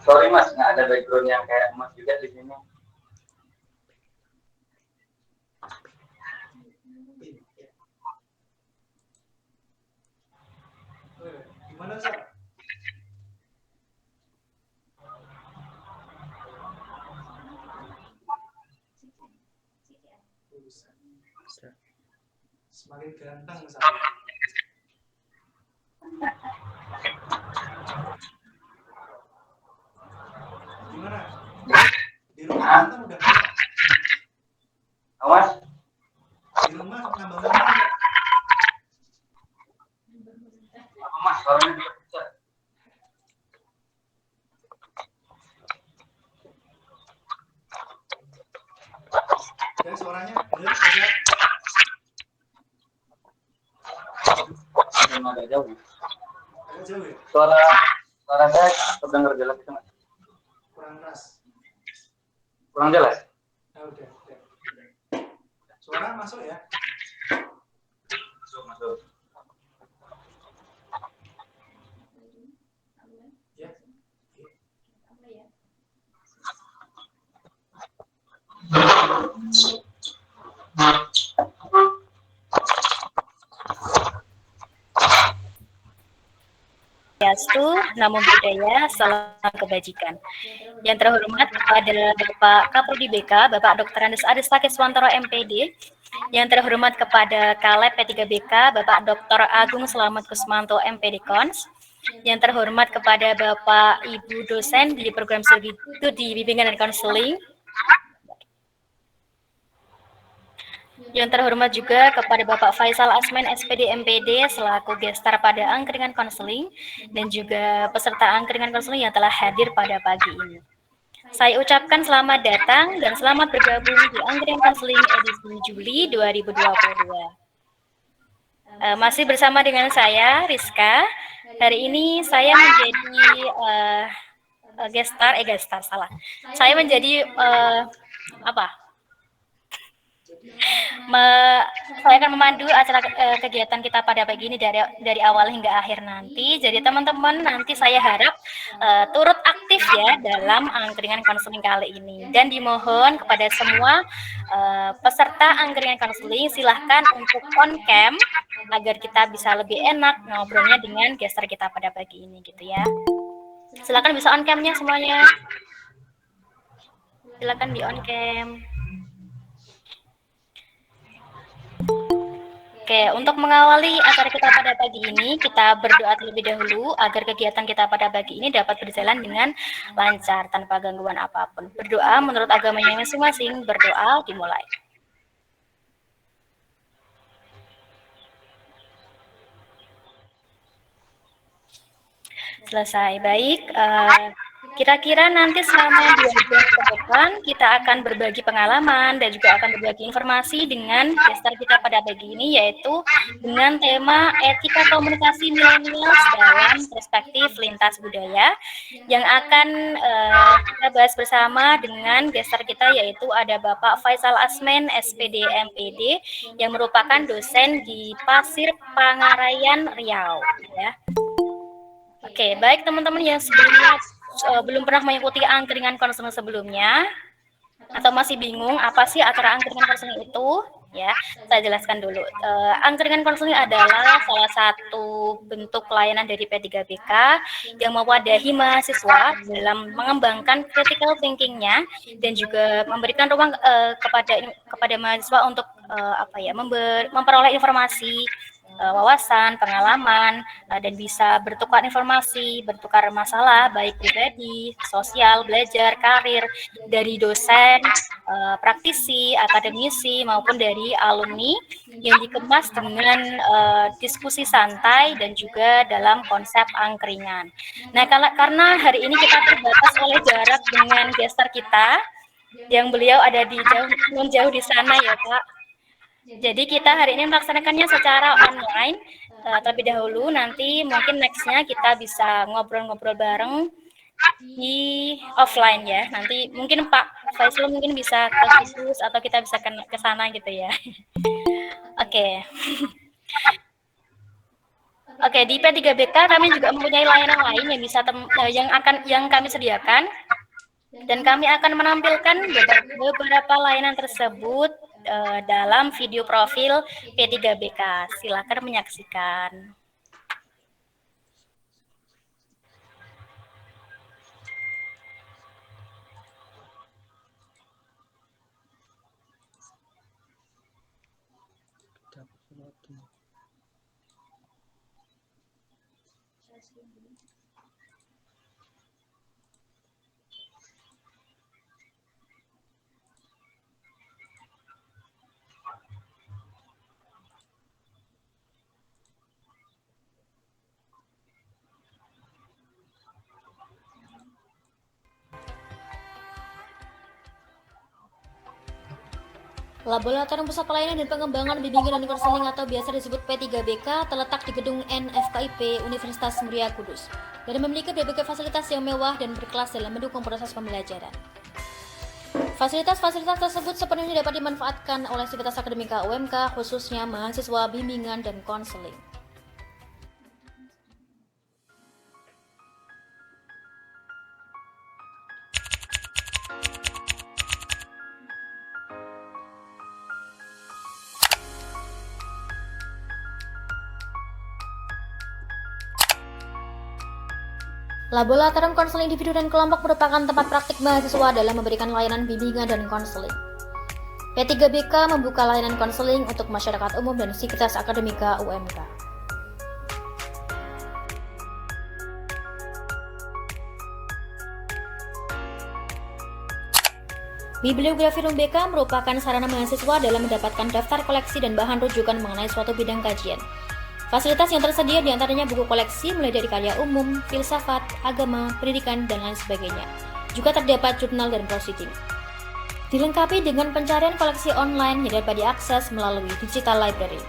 Sorry Mas, nggak ada background yang kayak Mas juga di sini. Gimana Sar? Semakin ganteng Sar. Gimana? Di rumah mantan udah nggak? Mas? Di rumah nambah mantan nggak? Apa Mas? Suaranya juga bisa. Dan suaranya bener agak jauh. Agak jauh ya? Suara saya terdengar jelas itu Mas. Kurang keras. Kurang jelas? Udah. Suara masuk ya? Masuk. Ya. Swastiastu, Namo Buddhaya, Salam Kebajikan. Yang terhormat kepada Bapak Kapolri BK, Bapak Dr. Andes Adesta Keswantoro MPD. Yang terhormat kepada Kalep P3BK, Bapak Dr. Agung Selamat Kusmanto MPD Kons. Yang terhormat kepada Bapak Ibu dosen di program studi bimbingan dan konseling. Yang terhormat juga kepada Bapak Faisal Asmen SPD MPD selaku gestar pada angkringan konseling dan juga peserta angkringan konseling yang telah hadir pada pagi ini. Saya ucapkan selamat datang dan selamat bergabung di angkringan konseling edisi Juli 2022. Masih bersama dengan saya, Rizka. Hari ini saya menjadi gestar, salah. Saya menjadi saya akan memandu acara kegiatan kita pada pagi ini dari awal hingga akhir nanti. Jadi teman-teman nanti saya harap turut aktif ya dalam angkringan konseling kali ini. Dan dimohon kepada semua peserta angkringan konseling silahkan untuk on cam agar kita bisa lebih enak ngobrolnya dengan gestar kita pada pagi ini gitu ya. Silakan bisa on camnya semuanya. Silakan di on cam. Oke, untuk mengawali acara kita pada pagi ini, kita berdoa terlebih dahulu agar kegiatan kita pada pagi ini dapat berjalan dengan lancar tanpa gangguan apapun. Berdoa menurut agamanya masing-masing, berdoa dimulai. Selesai, baik. Kira-kira nanti selama 2 jam ke depan kita akan berbagi pengalaman dan juga akan berbagi informasi dengan gestar kita pada pagi ini, yaitu dengan tema etika komunikasi milenial dalam perspektif lintas budaya yang akan kita bahas bersama dengan gestar kita, yaitu ada Bapak Faisal Asmen SPD MPD yang merupakan dosen di Pasir Pangarayan Riau ya. Oke, baik teman-teman yang sebelumnya belum pernah mengikuti angkringan konseling sebelumnya atau masih bingung apa sih acara angkringan konseling itu, ya saya jelaskan dulu. Angkringan konseling adalah salah satu bentuk pelayanan dari P3BK yang mewadahi mahasiswa dalam mengembangkan critical thinking-nya dan juga memberikan ruang kepada mahasiswa untuk memperoleh informasi, wawasan, pengalaman, dan bisa bertukar informasi, bertukar masalah, baik pribadi, sosial, belajar, karir, dari dosen, praktisi, akademisi, maupun dari alumni yang dikemas dengan diskusi santai dan juga dalam konsep angkringan. Nah, karena hari ini kita terbatas oleh jarak dengan gestar kita, yang beliau ada di jauh di sana ya Pak. Jadi kita hari ini melaksanakannya secara online terlebih dahulu. Nanti mungkin nextnya kita bisa ngobrol-ngobrol bareng di offline ya. Nanti mungkin Pak Faisal mungkin bisa ke situs atau kita bisa ke sana gitu ya. Oke. Oke, di P3BK kami juga mempunyai layanan lain yang bisa yang kami sediakan, dan kami akan menampilkan beberapa layanan tersebut dalam video profil P3BK. Silakan menyaksikan. Laboratorium Pusat Pelayanan dan Pengembangan Bimbingan dan Konseling atau biasa disebut P3BK terletak di gedung NFKIP Universitas Muria Kudus dan memiliki berbagai fasilitas yang mewah dan berkelas dalam mendukung proses pembelajaran. Fasilitas-fasilitas tersebut sepenuhnya dapat dimanfaatkan oleh sivitas akademika UMK, khususnya mahasiswa bimbingan dan konseling. Laboratorium konseling individu dan kelompok merupakan tempat praktik mahasiswa dalam memberikan layanan bimbingan dan konseling. P3BK membuka layanan konseling untuk masyarakat umum dan sivitas akademika UMK. Bibliografi Room BK merupakan sarana mahasiswa dalam mendapatkan daftar koleksi dan bahan rujukan mengenai suatu bidang kajian. Fasilitas yang tersedia diantaranya buku koleksi mulai dari karya umum, filsafat, agama, pendidikan, dan lain sebagainya. Juga terdapat jurnal dan proceeding. Dilengkapi dengan pencarian koleksi online yang dapat diakses melalui digital library.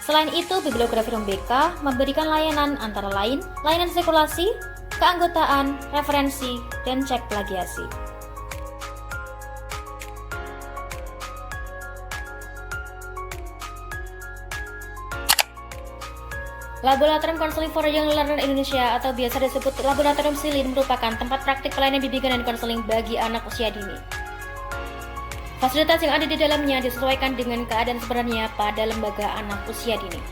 Selain itu, Bibliografi Room BK memberikan layanan antara lain layanan sirkulasi, keanggotaan, referensi, dan cek plagiasi. Laboratorium Counseling for Young Learner Indonesia atau biasa disebut Laboratorium SILIN merupakan tempat praktik pelayanan bimbingan dan konseling bagi anak usia dini. Fasilitas yang ada di dalamnya disesuaikan dengan keadaan sebenarnya pada lembaga anak usia dini.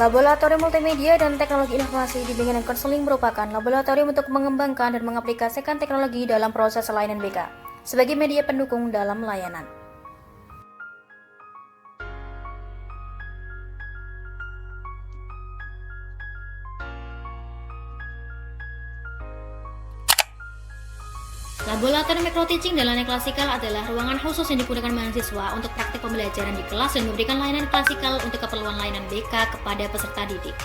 Laboratorium Multimedia dan Teknologi Informasi Bimbingan dan Konseling merupakan laboratorium untuk mengembangkan dan mengaplikasikan teknologi dalam proses layanan BK sebagai media pendukung dalam layanan. Laboratorium Microteaching dan layanan klasikal adalah ruangan khusus yang digunakan mahasiswa untuk praktik pembelajaran di kelas dan memberikan layanan klasikal untuk keperluan layanan BK kepada peserta didik.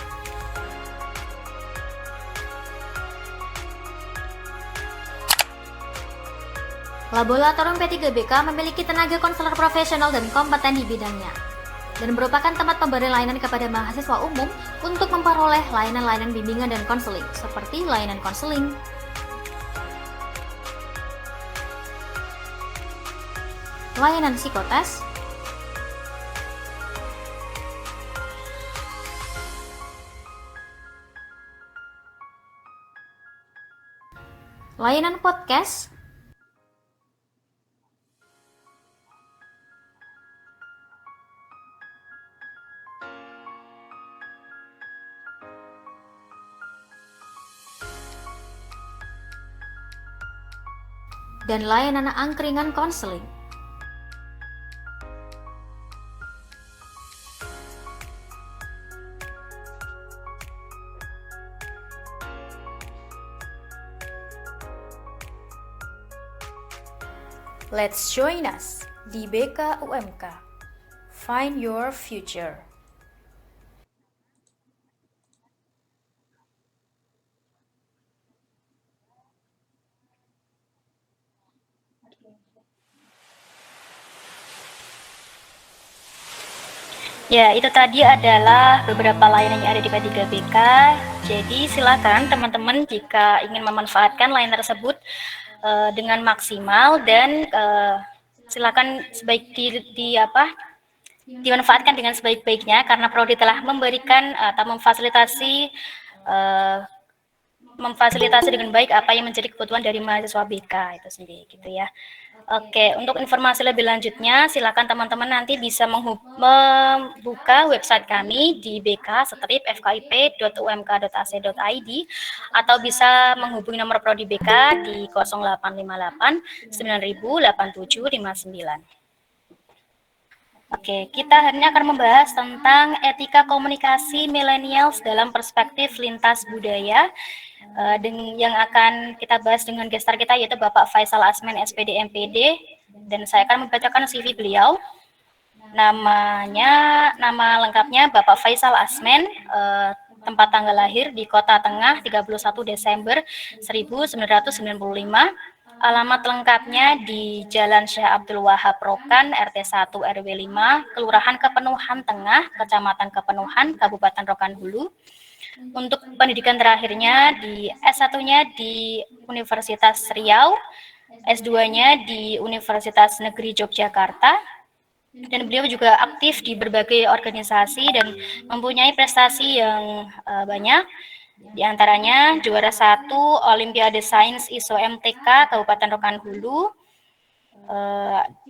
Laboratorium P3BK memiliki tenaga konselor profesional dan kompeten di bidangnya dan merupakan tempat pemberian layanan kepada mahasiswa umum untuk memperoleh layanan-layanan bimbingan dan konseling seperti layanan konseling, layanan psikotes, layanan podcast, dan layanan angkringan konseling. Let's join us di BK UMK. Find your future. Ya, itu tadi adalah beberapa layanan yang ada di P3BK. Jadi silakan teman-teman jika ingin memanfaatkan layanan tersebut dengan maksimal dan silakan dimanfaatkan dengan sebaik-baiknya, karena prodi telah memberikan atau memfasilitasi dengan baik apa yang menjadi kebutuhan dari mahasiswa BK itu sendiri gitu ya. Oke, untuk informasi lebih lanjutnya silakan teman-teman nanti bisa membuka website kami di bk-fkip.umk.ac.id atau bisa menghubungi nomor prodi BK di 0858 9000 8759. Oke, kita hari ini akan membahas tentang etika komunikasi millennials dalam perspektif lintas budaya. Yang akan kita bahas dengan gestar kita yaitu Bapak Faisal Asmen SPD MPD, dan saya akan membacakan CV beliau. Nama lengkapnya Bapak Faisal Asmen, tempat tanggal lahir di Kota Tengah 31 Desember 1995. Alamat lengkapnya di Jalan Syekh Abdul Wahab Rokan, RT 1 RW 5, Kelurahan Kepenuhan Tengah, Kecamatan Kepenuhan, Kabupaten Rokan Hulu. Untuk pendidikan terakhirnya di S1-nya di Universitas Riau, S2-nya di Universitas Negeri Yogyakarta, dan beliau juga aktif di berbagai organisasi dan mempunyai prestasi yang banyak. Di antaranya juara 1 Olimpiade Sains ISO MTK Kabupaten Rokan Hulu,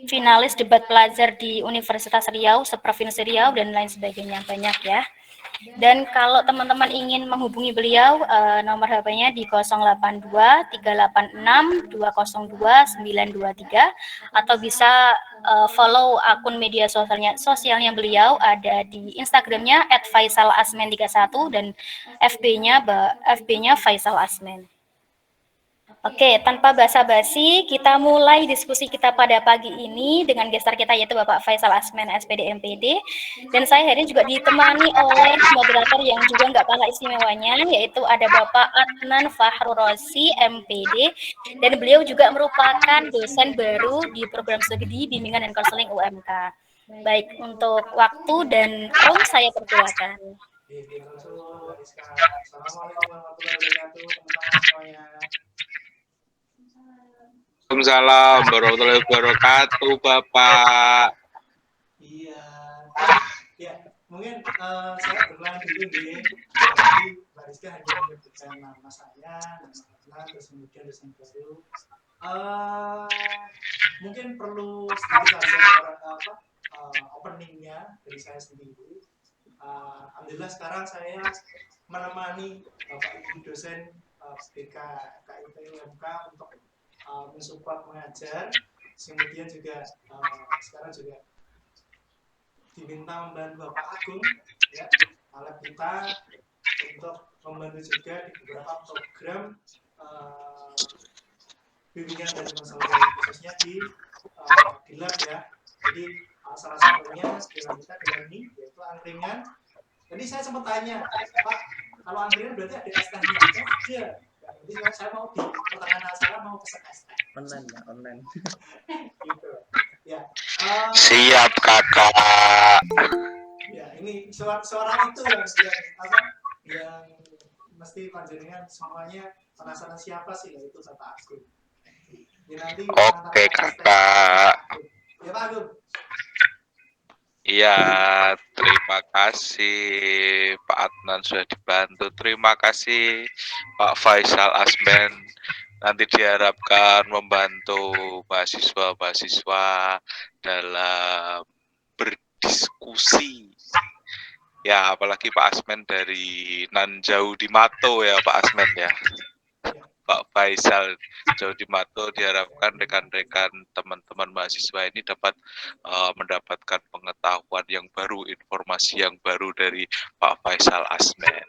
finalis debat pelajar di Universitas Riau, seprovinsi Riau, dan lain sebagainya, banyak ya. Dan kalau teman-teman ingin menghubungi beliau, nomor HP-nya di 082 386 202 923, atau bisa follow akun media sosialnya beliau, ada di Instagramnya @faisalasmen31 dan FB-nya Faisal Asmen. Oke, tanpa basa-basi, kita mulai diskusi kita pada pagi ini dengan gestar kita yaitu Bapak Faisal Asmen SPD MPD. Dan saya hari ini juga ditemani oleh moderator yang juga nggak kalah istimewanya, yaitu ada Bapak Adnan Fahrurosi MPD, dan beliau juga merupakan dosen baru di program studi bimbingan dan konseling UMK. Baik, untuk waktu dan room saya persilakan. Assalamualaikum warahmatullahi wabarakatuh, teman-teman semuanya. Waalaikumsalam warahmatullahi wabarakatuh, Bapak. Iya. Ya, mungkin saya berkenalan dulu nih. Jadi Mbak Rizka hanya menyebutkan nama saya, nama Adnan, terus kemudian dosen baru. Mungkin perlu sedikit saja openingnya dari saya sendiri. Alhamdulillah sekarang saya menemani Bapak Ibu dosen BK FKIP UMK untuk mensupport mengajar, kemudian juga sekarang juga diminta membantu Bapak Agung ya, alat kita untuk membantu juga di beberapa program bimbingan dan konseling, khususnya di lab ya. Jadi salah satunya di lab kita dengan ini yaitu angkringan. Jadi saya sempat tanya, Pak, kalau angkringan berarti ada STM-nya? Ada. Jadi saya mau di pertengahan acara mau pesen STM. Online. Gitu. Ya. Siap, Kakak. Ya, ini suara itu yang mesti panjenengan semuanya penasaran siapa sih, yaitu Bapak Agung. Ya, nanti Oke, Kakak. Ya, Pak Agung. Iya, terima kasih Pak Adnan sudah dibantu. Terima kasih Pak Faisal Asmen. Nanti diharapkan membantu mahasiswa-mahasiswa dalam berdiskusi. Ya, apalagi Pak Asmen dari nan jauh di Mato ya Pak Asmen ya. Pak Faisal jauh di Mato, diharapkan rekan-rekan teman-teman mahasiswa ini dapat mendapatkan pengetahuan yang baru, informasi yang baru dari Pak Faisal Asmen.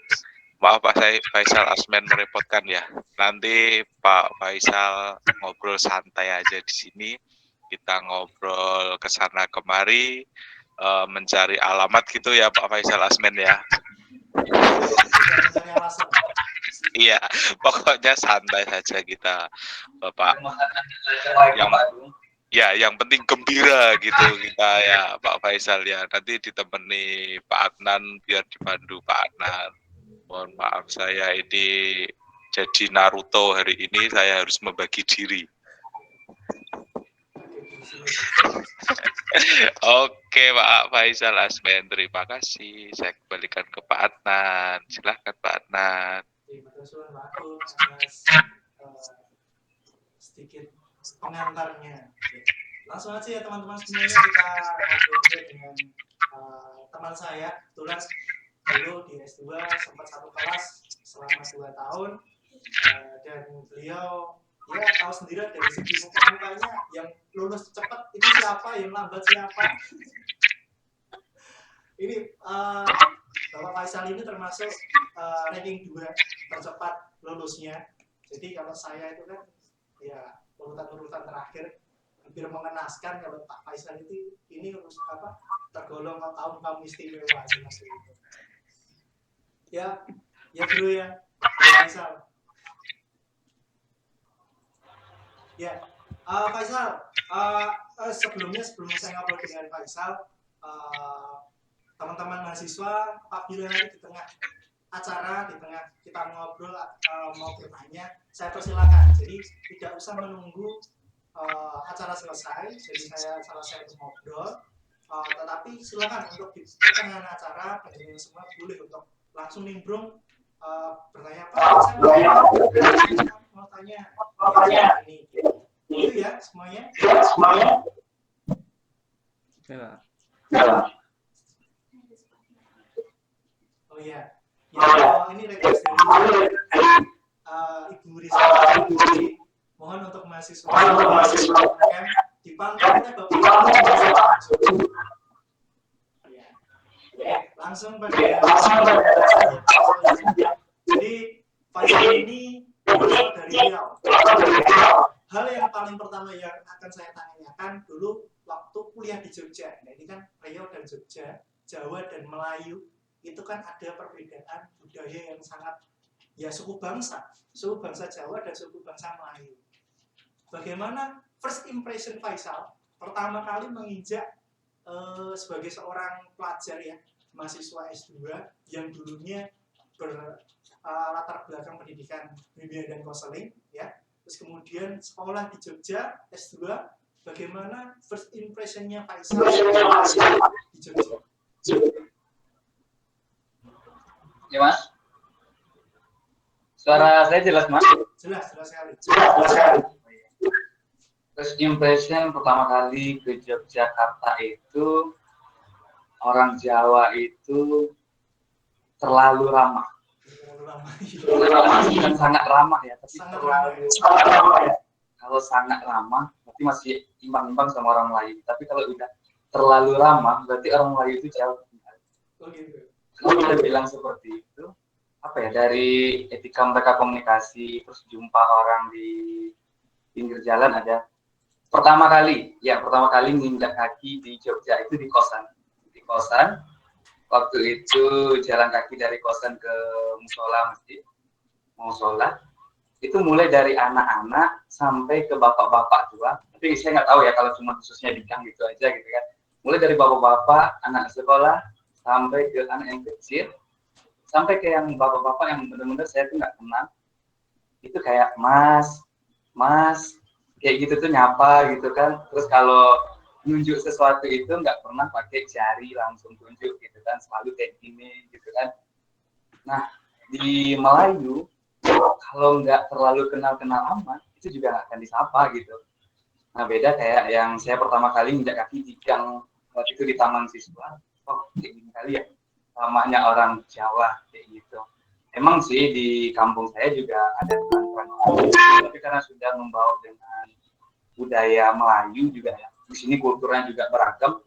Maaf Pak Faisal Asmen merepotkan ya. Nanti Pak Faisal ngobrol santai aja di sini. Kita ngobrol ke sana kemari, mencari alamat gitu ya Pak Faisal Asmen ya. Iya, pokoknya santai saja kita, Bapak. Yang penting gembira gitu kita ya, Pak Faisal ya. Nanti ditemani Pak Adnan biar dipandu Pak Adnan. Mohon maaf saya ini jadi Naruto hari ini, saya harus membagi diri. Oke, Pak Faisal Asmen, terima kasih. Saya kembalikan ke Pak Adnan. Silahkan Pak Adnan. Terima kasih Pak Agung atas sedikit pengantarnya. Langsung aja ya teman-teman semuanya, kita ngobrol dengan teman saya. Kebetulan dulu di S2 sempat satu kelas selama 2 tahun, dan beliau ya tahu sendiri dari segi muka-mukanya, yang lulus cepat itu siapa, yang lambat siapa. Ini Bapak Faisal ini termasuk ranking 2 tercepat lulusnya. Jadi kalau saya itu kan ya urutan-urutan terakhir, hampir mengenaskan. Kalau Pak Faisal itu ini tergolong kaum istimewa seperti itu. Ya bro ya, Faisal. Ya, Faisal. Sebelum saya ngobrol dengan Faisal, teman-teman mahasiswa, apabila di tengah acara, di tengah kita ngobrol mau bertanya, saya persilakan. Jadi tidak usah menunggu acara selesai. Jadi saya selesai ngobrol, tetapi silakan untuk di tengah acara, pendengar semua boleh untuk langsung nimbrung bertanya apa. Saya mau tanya ini. Itu ya semuanya. Ya. Oh iya. Ya, ini request dari Ibu Risa. Mohon untuk mahasiswa UMKM dipantau oleh Bapak. Langsung pada. Jadi Faisal ini berasal dari Riau. Hal yang paling pertama yang akan saya tanyakan dulu waktu kuliah di Jogja. Nah, ini kan Riau dan Jogja, Jawa dan Melayu, itu kan ada perbedaan budaya yang sangat, ya suku bangsa Jawa dan suku bangsa Melayu. Bagaimana first impression Faisal pertama kali menginjak sebagai seorang pelajar ya, mahasiswa S2 yang dulunya berlatar belakang pendidikan bimbingan dan konseling ya, terus kemudian sekolah di Jogja S2, bagaimana first impressionnya Faisal di Jogja? Ya Mas, suara saya jelas Mas? Jelas sekali. First impression pertama kali ke Yogyakarta itu, orang Jawa itu terlalu ramah. Bukan sangat ramah ya, tapi terlalu ramah ya. Kalau sangat ramah, berarti masih imbang-imbang sama orang Melayu. Tapi kalau udah terlalu ramah, berarti orang Melayu itu jauh. Oh gitu. Kalau kita bilang seperti itu, apa ya, dari etika mereka komunikasi, terus jumpa orang di pinggir jalan ada. Pertama kali nginjak kaki di Jogja itu di kosan. Waktu itu jalan kaki dari kosan ke masjid, mau sholat. Itu mulai dari anak-anak sampai ke bapak-bapak tua. Tapi saya nggak tahu ya kalau cuma khususnya di Gang gitu aja gitu kan. Mulai dari bapak-bapak, anak sekolah, sampai ke anak yang kecil, sampai ke yang bapak-bapak yang benar-benar saya tuh nggak kenal. Itu kayak mas, kayak gitu tuh nyapa gitu kan. Terus kalau nunjuk sesuatu itu nggak pernah pakai jari langsung tunjuk gitu kan, selalu kayak gini gitu kan. Nah di Melayu kalau nggak terlalu kenal amat itu juga nggak akan disapa gitu. Nah beda kayak yang saya pertama kali nginjak kaki di Gang waktu itu di Taman Siswa. Oh kayak gini kali ya namanya orang Jawa kayak gitu. Emang sih di kampung saya juga ada teman-teman, tapi karena sudah membawa dengan budaya Melayu juga ya. Di sini kulturnya juga beragam,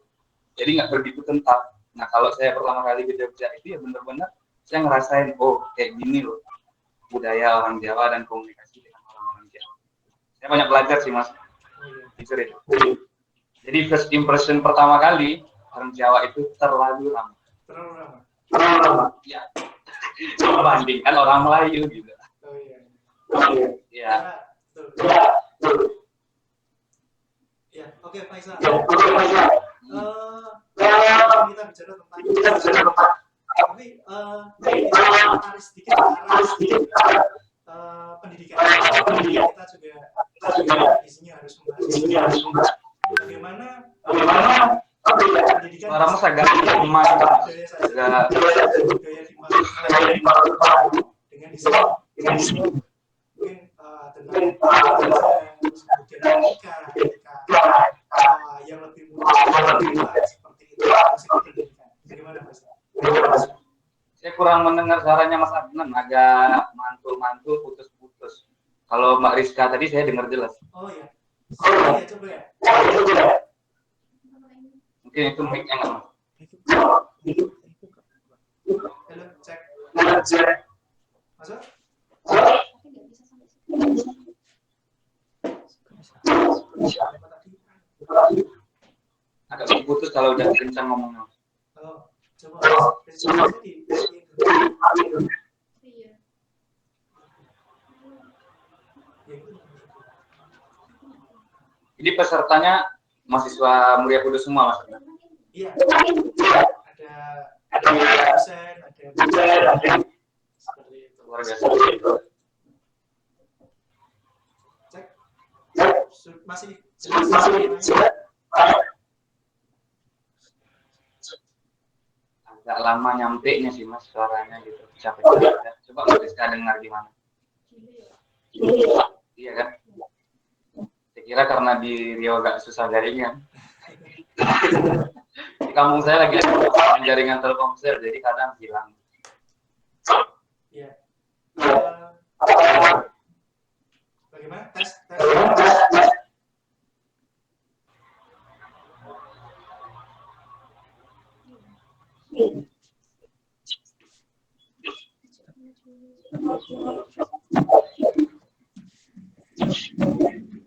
jadi nggak begitu kental. Nah kalau saya pertama kali ke Jogja itu ya benar-benar saya ngerasain, oh kayak gini loh budaya orang Jawa dan komunikasi dengan orang Jawa. Saya banyak belajar sih Mas. Jujur itu. Jadi first impression pertama kali orang Jawa itu terlalu ramah. Ya. Membandingkan orang Melayu gitu. Oh iya. Ya. Ya, oke Faisal. Kita bicara tentang tapi kita tarik sedikit pendidikan. Kita juga di sini harus membahas bagaimana pendidikan Suara Mas agak lemah, budaya saya, budaya di Malaysia dengan di sini mungkin tentang terus kemudian etika yang lebih mudah seperti itu musik pendidikan. Bagaimana Mas? Saya kurang mendengar suaranya Mas Adnan, agak mantul-mantul, putus-putus. Kalau Mbak Rizka tadi saya dengar jelas. Oh ya, coba ya. Mungkin itu mic-nya nggak Mas? Halo, cek. Masuk? Agak putus kalau udah kencang ngomongnya. Halo, coba Jadi pesertanya mahasiswa Mulia Kudus semua Mas Adnan? Iya, ada dosen, ada seperti itu. Luar biasa. Cek, masih jelas. Agak lama nyampenya sih Mas suaranya gitu. Capek-capek. Coba Mbak Rizka dengar gimana? Iya kan? Saya kira karena di Riau agak susah jaringan. Di kampung saya lagi ada jaringan Telkomsel, jadi kadang hilang. Iya. Bagaimana? Tes.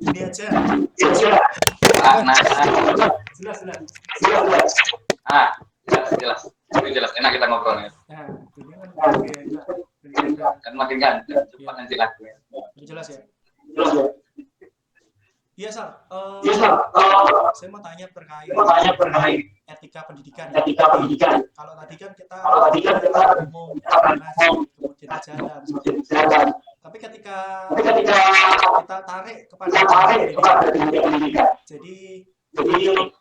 Ini aja. Jelas. Ini jelas. Enak kita ngobrolnya. Nah, ini kan Kan makin ganteng, cepat nanti lakunya. jelas ya. Iya, Sar. Saya mau tanya terkait etika pendidikan. Kalau tadi kan kita umum, kemudian jalan. Tapi ketika kita tarik kepada pendidikan, jadi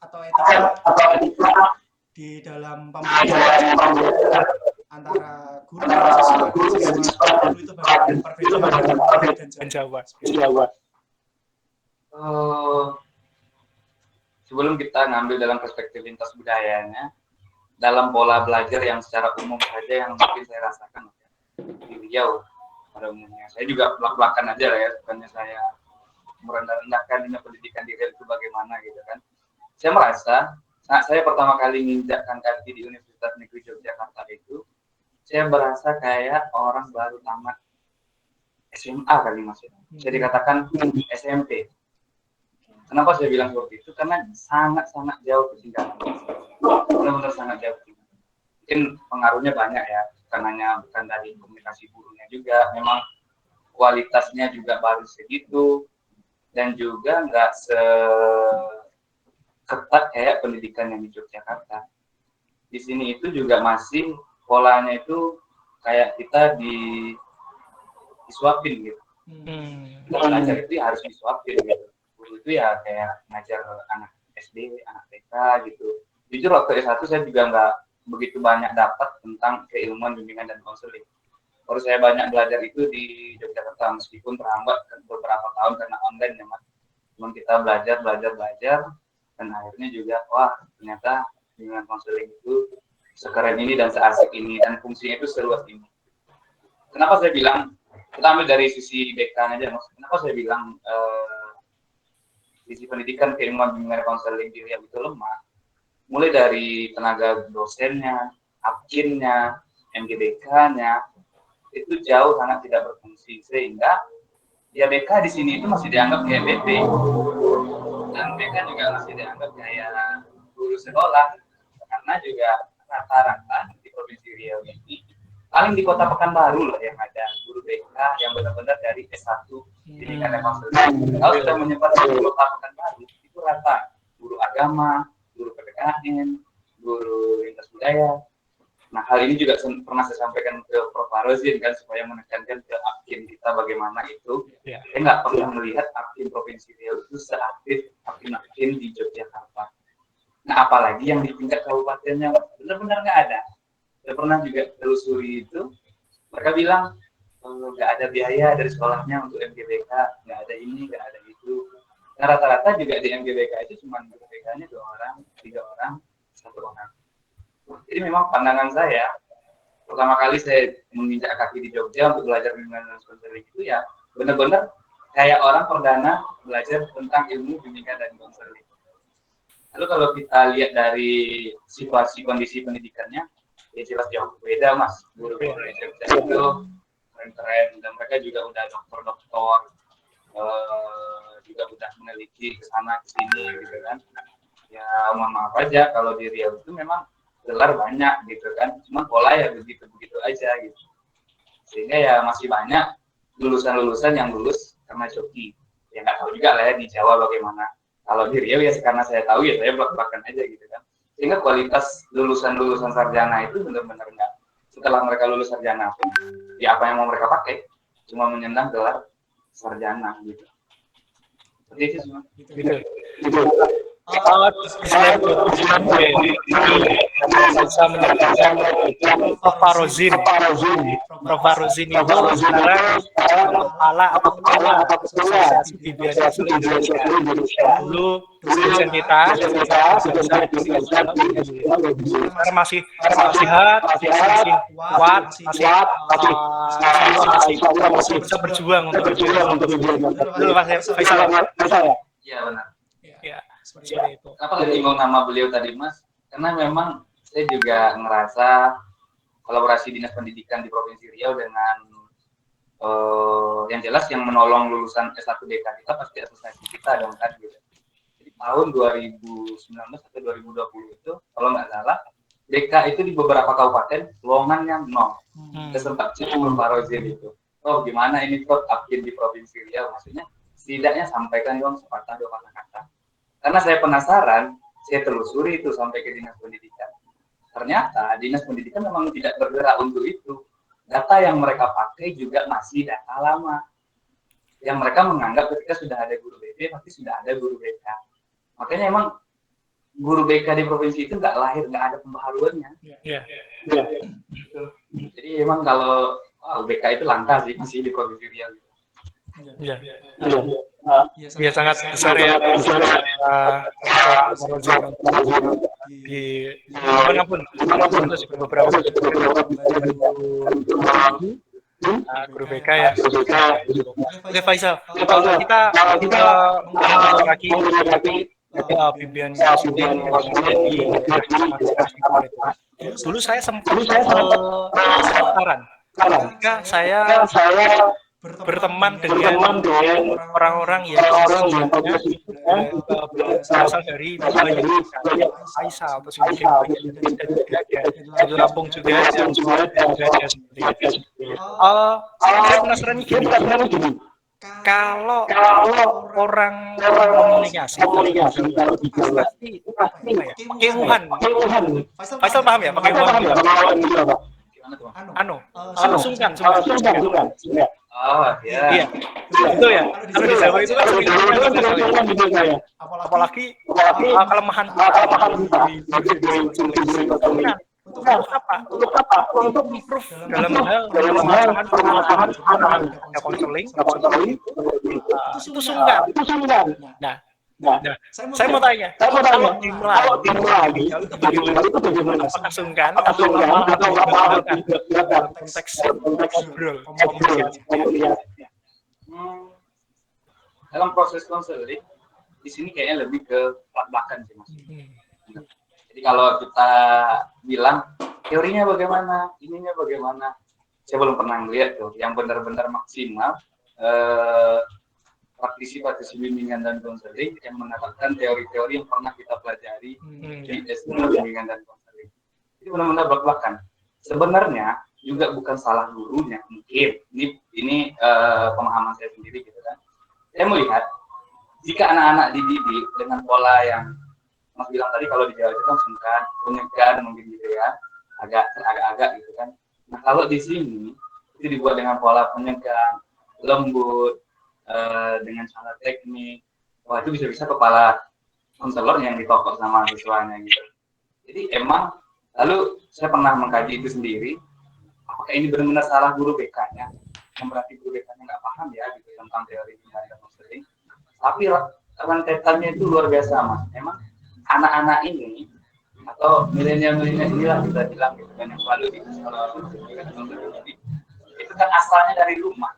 atau etika di dalam pembelajaran antara guru dan siswa itu bagaimana perbedaan dan Jawa. Sebelum kita ngambil dalam perspektif lintas budayanya, dalam pola belajar yang secara umum saja yang mungkin saya rasakan di Riau pada umumnya, saya juga belak-belakan aja lah ya, bukannya saya merendah-rendahkan pendidikan di Riau itu bagaimana gitu kan. Saya merasa saat saya pertama kali menginjakkan kaki di Universitas Negeri Yogyakarta itu, saya berasa kayak orang baru tamat SMA kali Mas. Saya dikatakan SMP. Kenapa saya bilang seperti itu? Karena sangat-sangat jauh ketinggalan. Benar-benar sangat jauh ketinggalan. Mungkin pengaruhnya banyak ya, bukan dari komunikasi gurunya juga, memang kualitasnya juga baru segitu, dan juga nggak ketat kayak pendidikan yang di Yogyakarta. Di sini itu juga masih polanya itu kayak kita disuapin gitu. Belajar itu ya harus disuapin gitu. Guru itu ya kayak ngajar anak SD, anak TK gitu. Jujur waktu S1 saya juga nggak begitu banyak dapat tentang keilmuan bimbingan dan konseling. Baru saya banyak belajar itu di Yogyakarta, meskipun terhambat beberapa tahun karena online ya Mas. Cuman kita belajar, dan akhirnya juga wah ternyata bimbingan konseling itu sekeren ini dan seasik ini dan fungsinya itu seluas ini. Kenapa saya bilang, kita ambil dari sisi BK aja Mas. Kenapa saya bilang sisi pendidikan keilmuan bimbingan konseling di Riau itu lemah? Mulai dari tenaga dosennya, apkinnya, MGBK-nya itu jauh sangat tidak berfungsi, sehingga ya BK di sini itu masih dianggap kayak BP dan BK juga masih dianggap kayak guru sekolah, karena juga rata-rata di Provinsi Riau ini paling di Kota Pekanbaru loh yang ada guru BK yang benar-benar dari S1 pendidikan dan konseling. Kalau sudah menyebar di Kota Pekanbaru itu rata guru agama, guru PPKN, guru lintas budaya, Nah, hal ini juga pernah saya sampaikan ke Prof. Farozin kan, supaya menekankan ke Apkin kita bagaimana itu. Ya. Saya nggak pernah melihat Apkin Provinsi Riau itu seaktif Apkin di Yogyakarta. Nah, apalagi yang di tingkat kabupatennya benar-benar nggak ada. Saya pernah juga telusuri itu, mereka bilang nggak ada biaya dari sekolahnya untuk MGBK, nggak ada ini, nggak ada itu. Nah, rata-rata juga di MGBK itu cuma MGBK-nya 2 orang, 3 orang, 1 orang. Jadi memang pandangan saya, pertama kali saya menginjak kaki di Jogja untuk belajar bimbingan dan konseling itu ya benar-benar kayak orang perdana belajar tentang ilmu bimbingan dan konseling. Lalu kalau kita lihat dari situasi kondisi pendidikannya, ya jelas jauh beda mas. Guru-guru di Jogja itu keren-keren, dan mereka juga udah dokter-dokter, juga udah meneliti ke sana ke sini gitu kan. Ya mohon maaf aja kalau di Riau itu memang gelar banyak gitu kan, cuma pola ya begitu-begitu aja gitu, sehingga ya masih banyak lulusan-lulusan yang lulus karena joki. Ya nggak tahu juga lah ya di Jawa bagaimana. Kalau di Riau ya karena saya tahu ya saya belak-belakan aja gitu kan, sehingga kualitas lulusan-lulusan sarjana itu benar-benar enggak. Setelah mereka lulus sarjana pun ya apa yang mau mereka pakai cuma menyandang gelar sarjana gitu. Seperti itu semua. Gitu. Bisa menyebutkan Prof. Farozin. Prof. Farozin itu sekarang kepala atau ketua Asosiasi Bimbingan Konseling Indonesia. Dulu dosen kita, sekarang masih sehat, masih kuat, masih bisa berjuang untuk itu. Dulu Mas Faisal. Iya benar. Ya, seperti itu. Kenapa menyinggung nama beliau tadi Mas? Karena memang saya juga ngerasa kolaborasi Dinas Pendidikan di Provinsi Riau dengan yang jelas yang menolong lulusan S1 DK kita pasti asosiasi kita dong kan gitu. Jadi tahun 2019 atau 2020 itu kalau nggak salah DK itu di beberapa kabupaten lowongannya 0. Saya sempat cerita Prof. Farozin itu. Oh gimana ini Prof Apkin di Provinsi Riau, maksudnya setidaknya sampaikan dong sepatah 2 kata-kata. Karena saya penasaran, saya telusuri itu sampai ke Dinas Pendidikan. Ternyata Dinas Pendidikan memang tidak bergerak untuk itu. Data yang mereka pakai juga masih data lama. Yang mereka menganggap ketika sudah ada guru BB, pasti sudah ada guru BK. Makanya emang guru BK di provinsi itu nggak lahir, nggak ada pembaharuannya. Iya. Jadi emang kalau BK itu langka sih masih di Provinsi Riau. Iya. Ya sangat besar ya di manapun terus beberapa guru BK ya. Oke Faisal, kalau kita lagi bimbingan dulu saya sempat penasaran ketika saya berteman dengan orang-orang yang berasal dari Faisal atau dari Lampung juga dan saya penasaran gini, kalau orang komunikasi pasti kewuhan. Faisal paham ya kewuhan? Sungkan. Oh iya. Itu ya. Kalau di Jawa itu kan apalagi kelemahan untuk apa? Untuk improve dalam hal konseling itu sungkan. Nah, saya mau tanya, kalau dimulai itu bagaimana? Apakah sungkan atau dalam konteks ngobrol, komunikasi? Dalam proses konseling, di sini kayaknya lebih ke belak-belakan sih mas. Jadi kalau kita bilang teorinya bagaimana, ininya bagaimana, saya belum pernah melihat tuh yang benar-benar maksimal. Praktisi bimbingan dan konseling yang menerapkan teori-teori yang pernah kita pelajari di S2 bimbingan dan konseling. Itu benar-benar belak-belakan. Sebenarnya juga bukan salah gurunya, mungkin ini pemahaman saya sendiri gitu kan. Saya melihat jika anak-anak dididik dengan pola yang Mas bilang tadi, kalau di Jawa itu kan sungkan, menyegar mungkin gitu ya, agak-agak gitu kan. Nah kalau di sini itu dibuat dengan pola penyegang, lembut, dengan cara teknik. Wah itu bisa-bisa kepala konselor yang ditokok sama siswanya gitu. Jadi emang lalu saya pernah mengkaji itu sendiri. Apakah ini benar-benar salah guru BK-nya? Yang berarti guru BK-nya nggak paham ya gitu tentang teori pendidikan konseling. Tapi rentetannya itu luar biasa mas. Emang anak-anak ini atau milenial-milenial inilah kita bilang gitu kan yang selalu itu kan asalnya dari rumah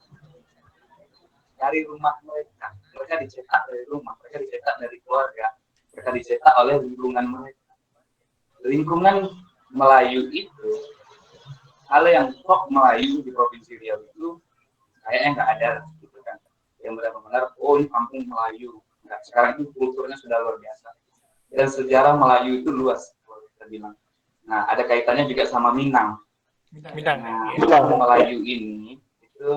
mereka dicetak dari rumah, mereka dicetak dari keluarga, mereka dicetak oleh lingkungan Melayu itu. Hal yang top Melayu di Provinsi Riau itu kayaknya nggak ada gitu kan yang benar-benar ini kampung Melayu. Nah, sekarang itu kulturnya sudah luar biasa dan sejarah Melayu itu luas kita bilang. Nah ada kaitannya juga sama Minang. Nah, Melayu ini itu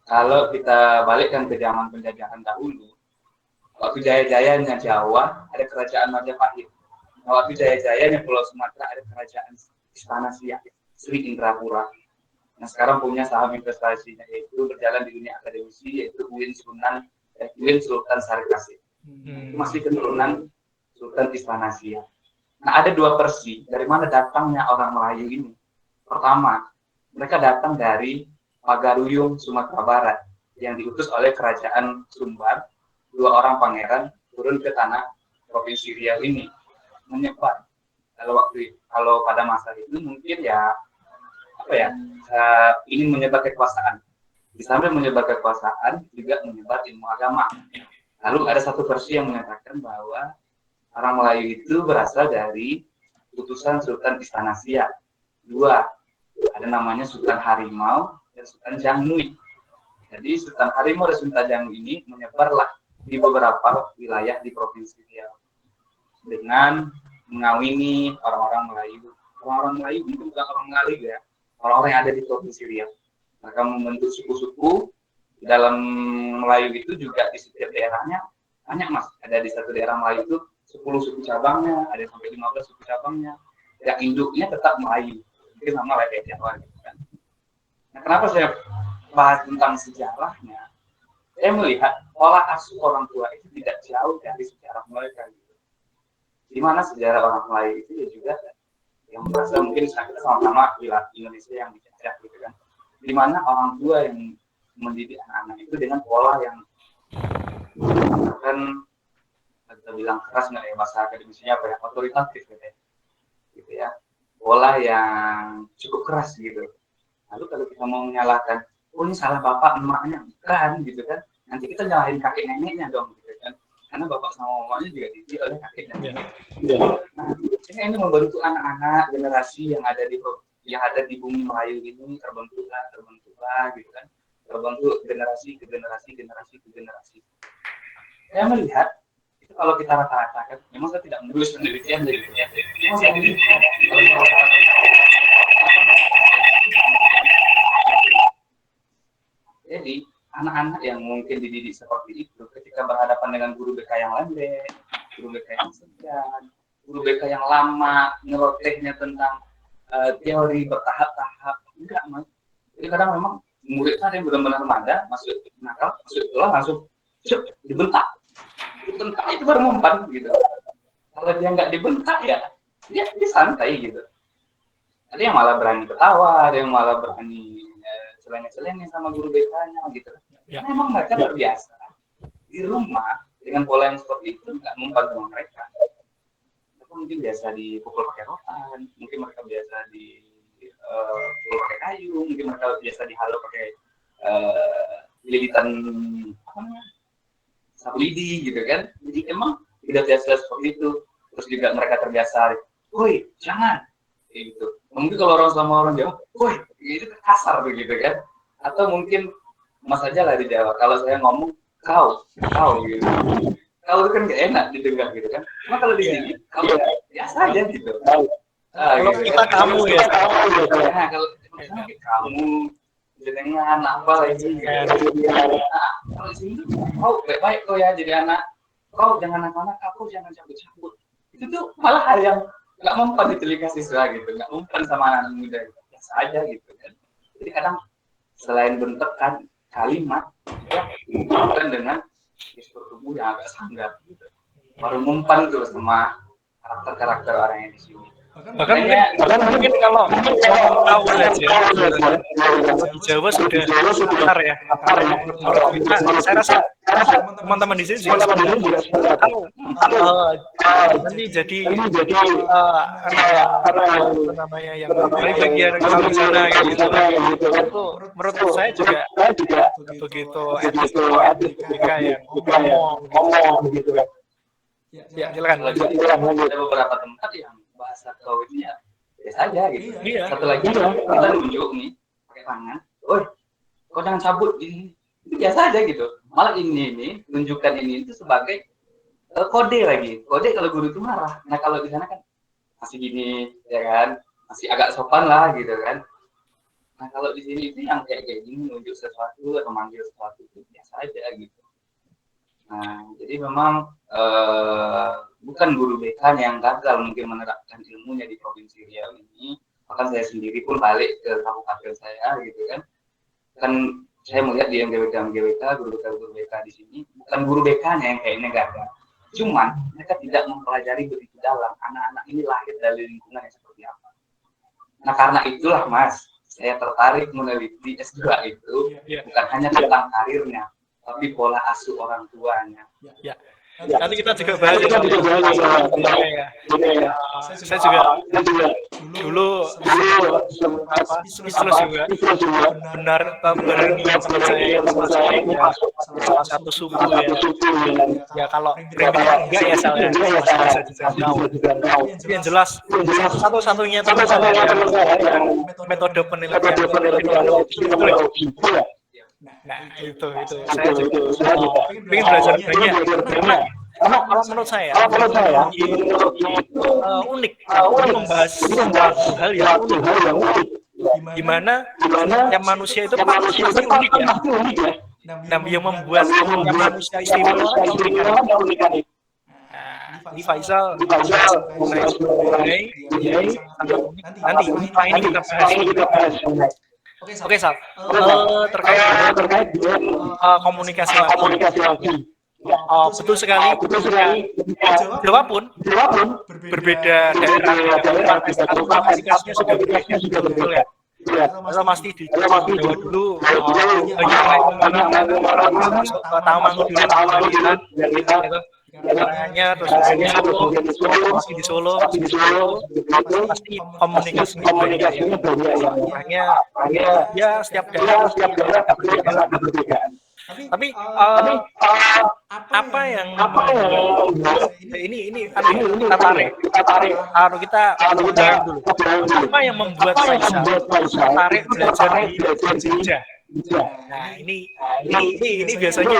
kalau kita balikkan ke zaman penjajahan dahulu, waktu jaya-jayanya Jawa ada kerajaan Majapahit. Nah, waktu jaya-jayanya Pulau Sumatera ada kerajaan Istana Siak, Sri Indrapura. Nah sekarang punya saham investasinya yaitu berjalan di dunia akademisi yaitu UIN Sultan Syarif Qasim. Itu masih keturunan Sultan Istana Siak. Nah ada dua versi dari mana datangnya orang Melayu ini. Pertama, mereka datang dari Pagaruyung, Sumatera Barat yang diutus oleh kerajaan Sumbar, 2 orang pangeran turun ke tanah Provinsi Riau ini menyebar. Kalau pada masa itu mungkin ya ingin menyebar kekuasaan. Di samping menyebar kekuasaan juga menyebar ilmu agama. Lalu ada satu versi yang menyatakan bahwa orang Melayu itu berasal dari utusan Sultan Istana Siak. 2, ada namanya Sultan Harimau dan Sultan Jangmui. Jadi Sultan Harimau dan Sultan Jangmui ini menyebarlah di beberapa wilayah di Provinsi Riau dengan mengawini orang-orang Melayu. Orang-orang Melayu itu bukan orang Melayu ya, orang-orang yang ada di Provinsi Riau. Mereka membentuk suku-suku. Di dalam Melayu itu juga di setiap daerahnya banyak mas. Ada di satu daerah Melayu itu 10 suku cabangnya, ada sampai 15 suku cabangnya. Yang induknya tetap Melayu. Mungkin sama kayak Jawa gitu kan. Nah, kenapa saya bahas tentang sejarahnya? Saya melihat pola asuh orang tua itu tidak jauh dari sejarah mereka. Gitu. Di mana sejarah orang Melayu itu ya juga yang merasa mungkin kita sama-sama wilayah Indonesia yang dijajah gitu kan. Di mana orang tua yang mendidik anak-anak itu dengan pola yang kan kita bilang keras nggak ya bahasa akademisnya apa ya otoritatif gitu ya pola yang cukup keras gitu. Lalu kalau kita mau menyalahkan, ini salah bapak emaknya, bukan gitu kan? Nanti kita nyalahin kakek neneknya dong, gitu kan? Karena bapak sama mamanya juga dididik oleh kakek dan nenek. Nah, ini membentuk anak-anak generasi yang ada di bumi Melayu ini terbentuklah, gitu kan? Terbentuk generasi ke generasi. Saya melihat itu kalau kita rata-ratakan, memang saya tidak menulis penelitian dari jadi anak-anak yang mungkin dididik seperti itu ketika berhadapan dengan guru BK yang landai, guru BK yang segan, guru BK yang lama ngerotehnya tentang teori bertahap-tahap, enggak mas. Jadi kadang memang muridnya ada yang benar-benar mada, masuk nakal, masuk sekolah langsung dibentak. Dibentak itu baru mempan gitu. Kalau dia nggak dibentak ya dia santai gitu. Ada yang malah berani ketawa, ada yang malah berani celenge-celenge sama guru BK-nya gitu. Ya. Memang mereka terbiasa di rumah dengan pola yang seperti itu nggak mempan sama mereka. Mereka mungkin biasa dipukul pakai rotan, mungkin mereka biasa dipukul pakai kayu, mungkin mereka biasa dihalau pakai lilitan sapu lidi gitu kan. Jadi emang tidak biasa seperti itu. Terus juga mereka terbiasa, woi jangan gitu. Mungkin kalau orang sama orang Jawa, woi itu kasar begitu kan. Atau mungkin mas aja lah di Jawa, kalau saya ngomong kau gitu. Kau itu kan gak enak didengar gitu kan. Cuma kalau di sini, kau biasa aja gitu. Kalau gitu, kita kan? Kamu ya. Nah, kalau kamu jenengan apa lagi gitu. Nah, kalau di sini kau baik-baik kau ya jadi anak. Kau jangan anak-anak, aku jangan cabut-cabut. Itu tuh malah hal yang nggak mempan di telinga siswa gitu, nggak mempan sama anak muda, biasa aja gitu kan. Jadi kadang selain bentuk kan kalimat, ya diungkapkan dengan gestur tubuh yang agak sanggap gitu. Baru mempan tuh sama karakter orang yang di sini. Bahkan mungkin kalau tahu aja di Jawa sudah benar ya. Menurut kita, saya rasa teman-teman di sini juga sudah tahu nanti jadi apa namanya yang bagian kalau di sana gitu. Itu menurut saya juga begitu etika yang ngomong gitu kan. Ya, silakan. Ada beberapa tempat yang bahasa kawinnya biasa aja gitu. Iya. Satu lagi kita nunjuk nih pakai tangan, "Woi, kau jangan cabut gini." Itu biasa aja gitu. Malah ini tunjukkan ini itu sebagai kode lagi. Kode kalau guru itu marah. Nah kalau di sana kan masih gini, ya kan, masih agak sopan lah gitu kan. Nah kalau di sini itu yang kayak gini nunjuk sesuatu atau manggil sesuatu itu biasa aja gitu. Nah, jadi memang bukan guru BK yang gagal mungkin menerapkan ilmunya di Provinsi Riau ini. Bahkan saya sendiri pun balik ke kabupaten saya gitu kan. Kan saya melihat di MGWK, guru BK di sini, bukan guru BK-nya yang kayaknya gagal. Cuman mereka tidak mempelajari begitu dalam anak-anak ini lahir dari lingkungan yang seperti apa. Nah, karena itulah Mas, saya tertarik meneliti S2 itu bukan hanya tentang karirnya, tapi pola asuh orang tuanya. Ya. Nanti kita juga bahas ya. Saya juga dulu speechless juga. Benar yang saya salah satu suku ya. Ya kalau primitif enggak ya salah. Saya juga tahu. Tapi yang jelas satu-satunya teman saya metode penelitian psikologi. Nah itu saya juga ingin belajar banyak karena menurut saya unik membahas hal yang unik gimana yang manusia itu pasti unik ya. Nah yang membuat manusia istimewa keunikan itu. Di Faisal mengenai sangat unik. Nanti ini kita bahas. Oke, Sal. Terkait komunikasi lagi. Betul sekali. Jawa pun berbeda daerah, komunikasinya sudah berbeda, betul ya. Kalau pasti di Jawa dulu banyak tahu mangu dulu hanya terus masih di Solo pasti komunikasinya banyak ya. Makanya ya setiap daerah ada perbedaan. Tapi apa yang ini kita tarik kita dalam dulu. Apa yang membuat Faisal tertarik belajar di Jogja? Nah ini biasanya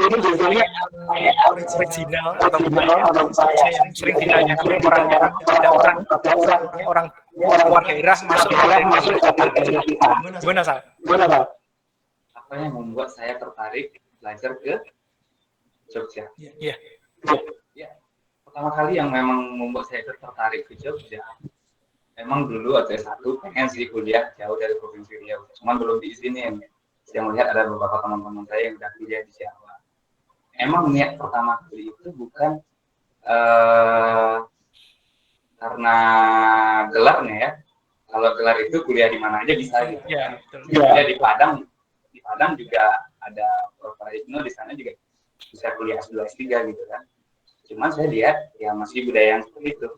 original atau yang sering ditanyakan orang luar daerah masuk ke daerah kita. Gimana Sal? Apa yang membuat saya tertarik belajar ke Jogja? Iya. Pertama kali yang memang membuat saya tertarik ke Jogja, memang dulu waktu S1 pengen sih kuliah jauh dari Provinsi Riau, cuman belum diizinin. Saya melihat ada beberapa teman-teman saya yang udah kuliah di Jawa. Emang niat pertama kali itu bukan karena gelarnya ya. Kalau gelar itu kuliah di mana aja bisa gitu. Ya, Kuliah di Padang juga ada Prof. di sana juga bisa kuliah S2 S3 gitu kan. Cuman saya lihat ya masih budaya yang seperti itu.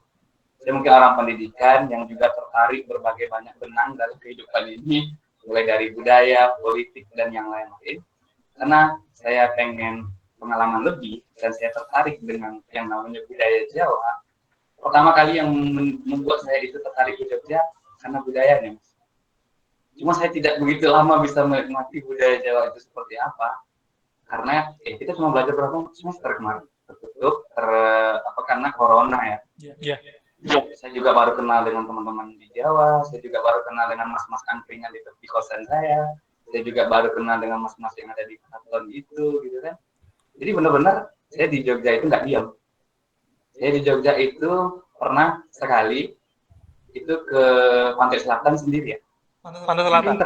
Saya mungkin orang pendidikan yang juga tertarik berbagai banyak benang dalam kehidupan ini, mulai dari budaya, politik, dan yang lain-lain. Karena saya pengen pengalaman lebih dan saya tertarik dengan yang namanya budaya Jawa. Pertama kali yang membuat saya itu tertarik ke Jogja karena budayanya. Cuma saya tidak begitu lama bisa menikmati budaya Jawa itu seperti apa. Karena kita cuma belajar berapa semester kemarin. Tertutup karena corona ya. Iya. Saya juga baru kenal dengan teman-teman di Jawa, saya juga baru kenal dengan mas-mas angkringan di tepi kosan saya juga baru kenal dengan mas-mas yang ada di Keraton itu, gitu kan. Jadi benar-benar saya di Jogja itu nggak diam. Saya di Jogja itu pernah sekali itu ke Pantai Selatan sendiri ya. Pantai Selatan.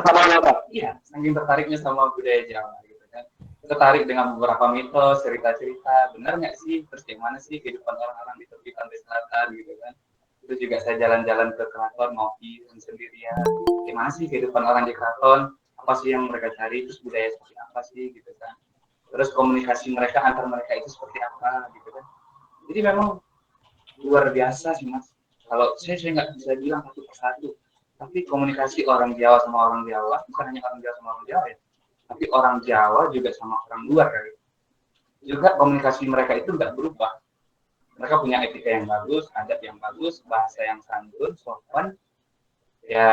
Iya, saking tertariknya sama budaya Jawa gitu kan. Tertarik dengan beberapa mitos, cerita-cerita, benar nggak sih? Terus gimana sih kehidupan orang-orang di tepi Pantai Selatan gitu kan? Itu juga saya jalan-jalan ke keraton ngopi sendirian. Gimana sih kehidupan orang di keraton? Apa sih yang mereka cari? Terus budaya seperti apa sih gitu kan? Terus komunikasi mereka antar mereka itu seperti apa gitu kan? Jadi memang luar biasa sih mas. Kalau saya nggak bisa bilang satu persatu. Tapi komunikasi orang Jawa sama orang Jawa, bukan hanya orang Jawa sama orang Jawa ya, tapi orang Jawa juga sama orang luar kali. Juga komunikasi mereka itu nggak berubah. Mereka punya etika yang bagus, adat yang bagus, bahasa yang santun, sopan. Ya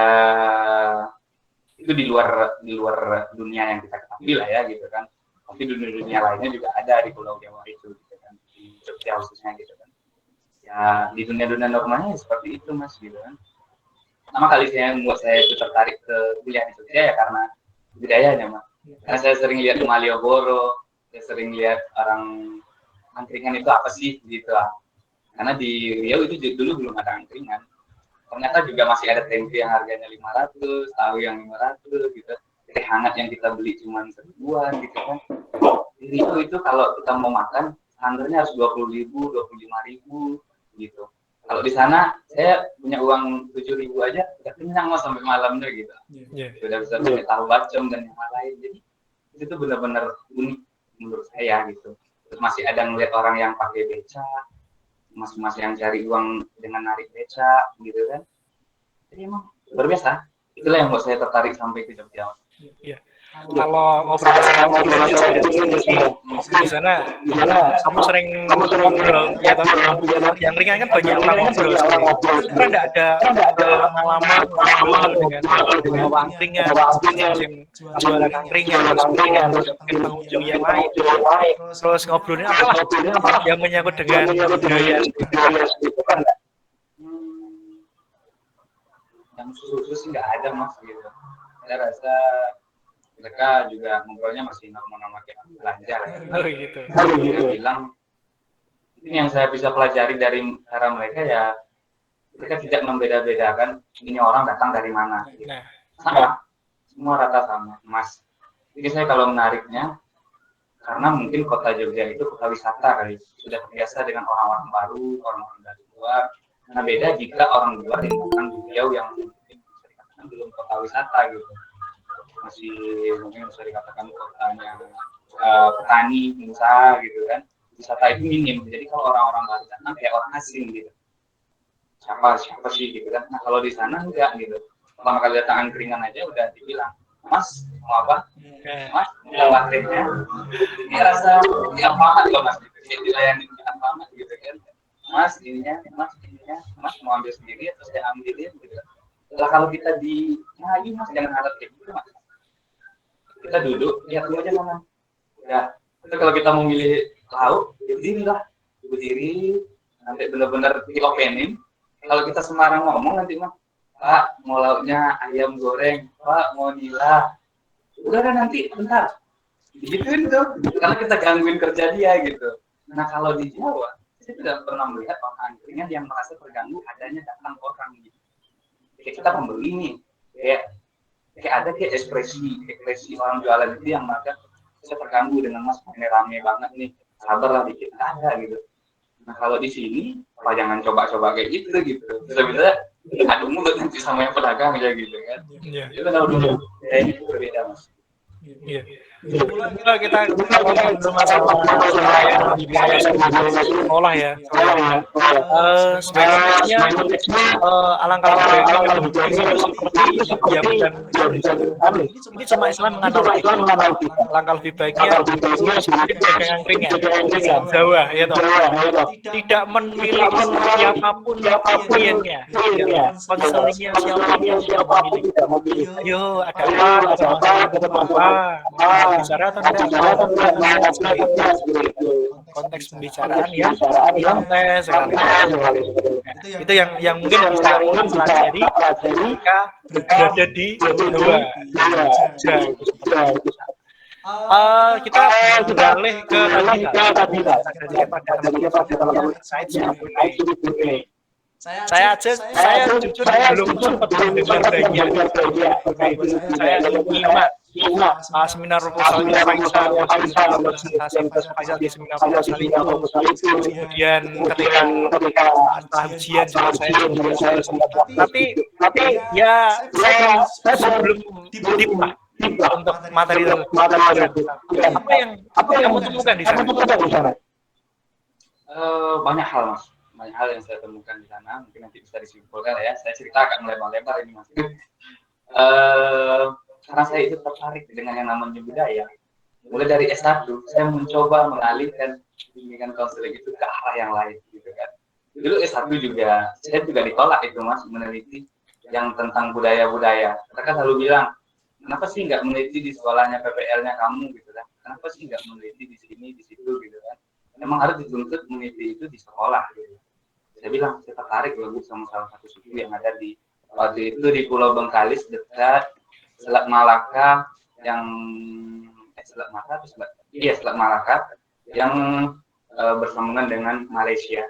itu di luar dunia yang kita ketahui lah ya gitu kan. Tapi dunia lainnya juga ada di Pulau Jawa itu gitu kan, di Jogja khususnya gitu kan. Ya di dunia normalnya seperti itu mas gitu kan. Pertama kali saya membuat saya itu tertarik ke kuliah di Jogja ya karena budayanya mas. Karena saya sering lihat di Malioboro, saya sering lihat orang angkringan itu apa sih gitu lah. Karena di Riau itu dulu belum ada angkringan. Ternyata juga masih ada tempe yang harganya 500, tahu yang 500 gitu. Teh hangat yang kita beli cuma 1.000-an gitu kan. Di Riau itu kalau kita mau makan standarnya harus 20.000, 25.000 gitu. Kalau di sana saya punya uang 7.000 aja udah kenyang mas sampai malamnya gitu. Sudah bisa beli tahu bacem dan yang lain. Jadi itu benar-benar unik menurut saya gitu. Terus masih ada ngeliat orang yang pakai beca, mas-mas yang cari uang dengan narik beca gitu kan. Jadi emang luar biasa. Itulah yang buat saya tertarik sampai ke Jogja. Iya. Kalau ngobrol sama di sana kamu sering ngobrol ya toh, yang ringan kan banyak orang ngobrol karena nggak ada pengalaman ngobrol dengan bawa angkringan, jualan angkringan, terus pengunjung yang lain, terus ngobrolnya apalah yang menyangkut dengan budaya itu kan yang khusus sih nggak ada mas gitu. Saya rasa mereka juga ngobrolnya masih normal-normal kayak belajar ya. gitu. Dia bilang ini yang saya bisa pelajari dari cara mereka ya mereka tidak membeda-bedakan ini orang datang dari mana gitu. Sama, semua rata sama mas. Jadi saya kalau menariknya karena mungkin kota Jogja itu kota wisata kali, sudah terbiasa dengan orang-orang baru, orang-orang dari luar. Nah beda jika orang luar yang datang di Riau yang mungkin bisa dikatakan belum kota wisata gitu. Masih mungkin bisa dikatakan kotanya petani, pengusaha gitu kan. Wisata itu minim. Jadi kalau orang-orang baru datang kayak orang asing gitu. Siapa sih gitu kan. Nah kalau di sana enggak gitu. Pertama kali datang angkringan aja udah dibilang, Mas mau apa? Mas mau angkringnya? Ini rasa yang banget loh mas. Gitu. Dilayani banget gitu kan. Mas ininya, mas mau ambil sendiri atau saya ambilin gitu. Lah kalau kita di Melayu mas jangan harap kayak gitu mas. Kita duduk, lihat dulu aja sana. Ya, itu kalau kita mau milih lauk, ya berdiri, nanti benar-benar dilopenin. Kalau kita sembarang ngomong nanti mah, Pak mau lauknya ayam goreng, Pak mau nila. Udah kan nanti bentar. Gituin tuh, karena kita gangguin kerja dia gitu. Nah kalau di Jawa, saya tidak pernah melihat orang angkringan yang merasa terganggu adanya datang orang gitu. Kayak kita pembeli nih, kayak ada kayak ekspresi orang jualan itu yang mereka saya terganggu dengan mas ini rame banget nih, sabarlah dikit ada gitu. Nah kalau di sini jangan coba-coba kayak gitu bisa adu mulut nanti sama yang pedagang aja gitu kan. Itu kalau dulu kayaknya itu berbeda mas. Iya. Kita ngomong masalah sekolah ya. Sebenarnya alangkah lebih baiknya seperti yang dan ini cuma Islam mengatakan alangkah lebih baiknya seperti pedagang angkringan Jawa ya toh. Tidak memilih siapapun kliennya, konselingnya siapapun tidak memilih. Ayo ada apa? Bicara tentang konteks pembicaraan yang santai sekali. Itu yang mungkin bisa pelajari ketika berada di Jawa. Kita beralih ke tadi pada saya saya jujur belum sempat mendengar bagian saya nyimak seminar proposalnya Faisal, presentasi Faisal di seminar proposal itu. Kemudian ketika setelah ujian juga saya juga tapi ya saya belum deep untuk materi tersebut. Apa yang kamu temukan di sana? Banyak hal mas, banyak hal yang saya temukan di sana. Mungkin nanti bisa disimpulkan ya. Saya cerita agak melebar-lebar ini mas. Karena saya itu tertarik dengan yang namanya budaya. Mulai dari S1, saya mencoba mengalihkan bimbingan konseling itu ke arah yang lain, gitu kan. Dulu S1 juga, saya juga ditolak itu mas, meneliti yang tentang budaya-budaya. Mereka selalu bilang, kenapa sih nggak meneliti di sekolahnya PPL-nya kamu, gitu kan. Kenapa sih nggak meneliti di sini, di situ, gitu kan. Memang harus dituntut meneliti itu di sekolah, gitu. Saya bilang, saya tertarik bagus sama salah satu suku yang ada di, waktu itu di Pulau Bengkalis, dekat Selat Malaka yang Selat Malaka yang bersambungan dengan Malaysia.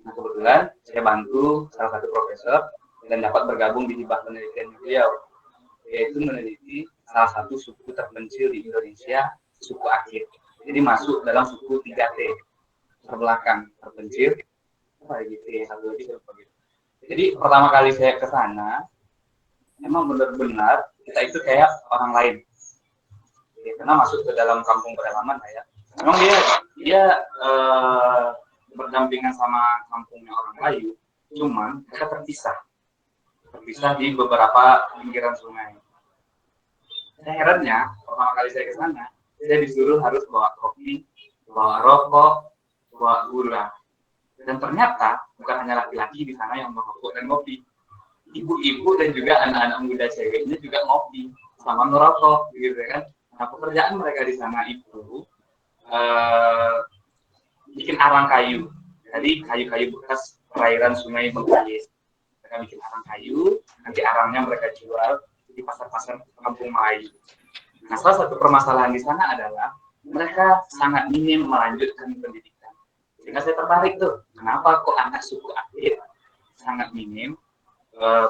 Nah kebetulan saya bantu salah satu profesor dan dapat bergabung di hibah penelitian beliau, yaitu meneliti salah satu suku terpencil di Indonesia, suku Akit. Jadi masuk dalam suku 3T terbelakang terpencil, apa gitu ya, satu lagi saya lupa gitu. Jadi pertama kali saya ke sana, memang benar-benar kita itu kayak orang lain. Ya, karena masuk ke dalam kampung pedalaman ya. Memang dia berdampingan sama kampungnya orang Melayu, cuman mereka terpisah di beberapa pinggiran sungai. Saya herannya, pertama kali saya ke sana, saya disuruh harus bawa kopi, bawa rokok, bawa gula. Dan ternyata bukan hanya laki-laki di sana yang merokok dan ngopi. Ibu-ibu dan juga anak-anak muda ceweknya juga ngopi sama ngerokok, gitu kan. Nah pekerjaan mereka di sana itu bikin arang kayu. Jadi kayu-kayu bekas perairan sungai Bengkalis. Mereka bikin arang kayu, nanti arangnya mereka jual di pasar-pasar kampung Melayu. Nah salah satu permasalahan di sana adalah mereka sangat minim melanjutkan pendidikan. Sehingga saya tertarik tuh, kenapa kok anak suku Akit sangat minim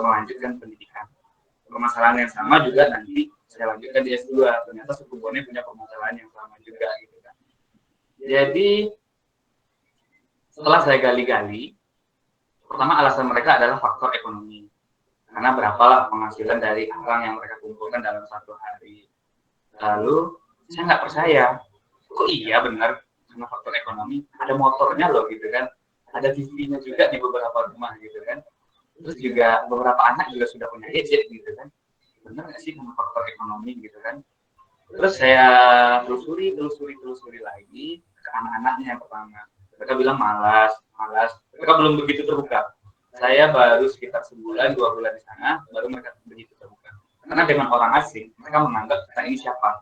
melanjutkan pendidikan. Permasalahan yang sama juga nanti saya lanjutkan di S2. Ternyata suku Bone punya permasalahan yang sama juga gitu kan. Jadi setelah saya gali-gali, pertama alasan mereka adalah faktor ekonomi. Karena berapalah penghasilan dari arang yang mereka kumpulkan dalam satu hari. Lalu saya nggak percaya, kok iya benar karena faktor ekonomi, ada motornya loh gitu kan, ada TV-nya juga di beberapa rumah gitu kan. Terus juga beberapa anak juga sudah punya gadget gitu kan. Benar nggak sih karena faktor ekonomi gitu kan. Terus saya telusuri lagi ke anak-anaknya yang pertama. Mereka bilang malas. Mereka belum begitu terbuka. Saya baru sekitar sebulan, 2 bulan di sana, baru mereka begitu terbuka. Karena dengan orang asing, mereka menganggap kita ini siapa.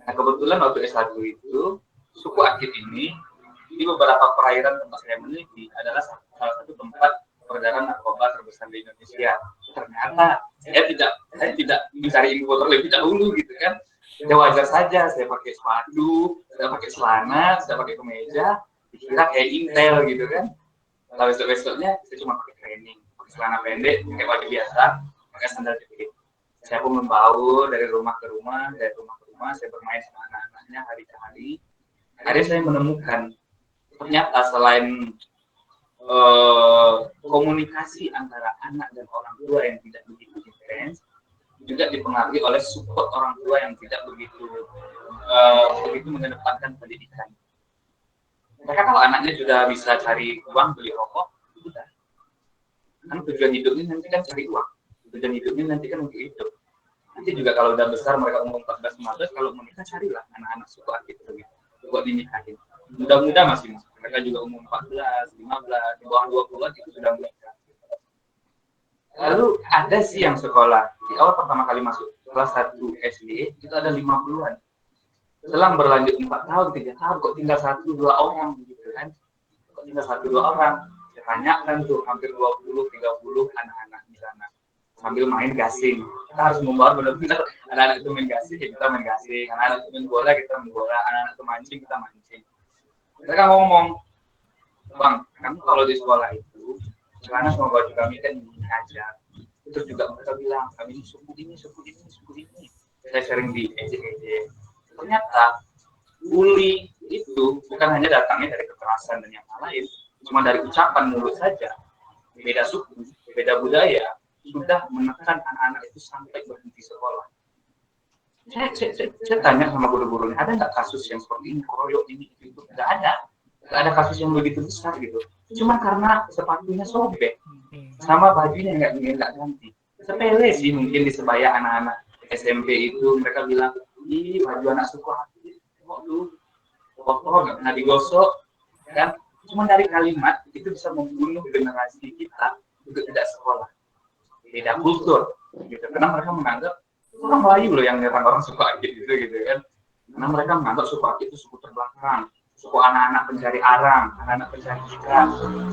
Nah kebetulan waktu S1 itu, suku Akit ini, di beberapa perairan tempat saya meneliti, adalah salah satu tempat peredaran narkoba terbesar di Indonesia. Ternyata saya tidak mencari info terlebih dahulu gitu kan. Ya wajar saja, saya pakai sepatu, saya pakai celana, saya pakai kemeja, dikira kayak intel gitu kan. Kalau besok-besoknya saya cuma pakai training, pakai celana pendek, pakai baju biasa, pakai sandal jepit. Saya pun membaur dari rumah ke rumah, saya bermain sama anak-anaknya hari ke hari. Akhirnya saya menemukan ternyata selain komunikasi antara anak dan orang tua yang tidak begitu intens, juga dipengaruhi oleh support orang tua yang tidak begitu mengedepankan pendidikan. Mereka kalau anaknya sudah bisa cari uang beli rokok, sudah. Kan tujuan hidupnya nanti kan cari uang. Tujuan hidupnya nanti kan untuk hidup. Nanti juga kalau udah besar mereka umur 14-15, kalau menikah carilah anak-anak suku Akit gitu, buat dinikahin. Muda-muda masih mereka juga umur 14, 15, di bawah 20 itu sudah menikah. Lalu ada sih yang sekolah di awal pertama kali masuk kelas 1 SD itu ada 50-an. Selang berlanjut 4 tahun, 3 tahun kok tinggal 1-2 orang gitu kan. Kok tinggal 1-2 orang. Tanyakan tuh hampir 20-30 anak-anak di sana. Sambil main gasing. Kita harus membawa benar-benar anak-anak itu main gasing, ya kita main gasing. Anak-anak itu main bola, kita main bola. Anak-anak itu mancing, kita mancing. Mereka ngomong, Bang, kamu kalau di sekolah itu celana sama baju kami kan ini aja. Terus juga mereka bilang kami ini suku ini. Saya sering diejek-ejek. Ternyata bully itu bukan hanya datangnya dari kekerasan dan yang lain, cuma dari ucapan mulut saja. Beda suku, beda budaya sudah menekan anak-anak itu sampai berhenti sekolah. Saya tanya sama guru-gurunya, ada nggak kasus yang seperti ini, keroyok ini, itu? Nggak ada kasus yang begitu besar gitu. Cuma karena sepatunya sobek, sama bajunya nggak ganti. Sepele sih mungkin di sebaya anak-anak SMP itu mereka bilang, ih baju anak suku hati, kok tuh, kotor nggak pernah digosok, kan? Cuma dari kalimat itu bisa membunuh generasi kita untuk tidak sekolah, beda kultur, gitu. Karena mereka menganggap orang Melayu loh yang nyerang orang suku Akit gitu kan. Karena mereka menganggap suku Akit itu suku terbelakang, suku anak-anak pencari arang, anak-anak pencari ikan,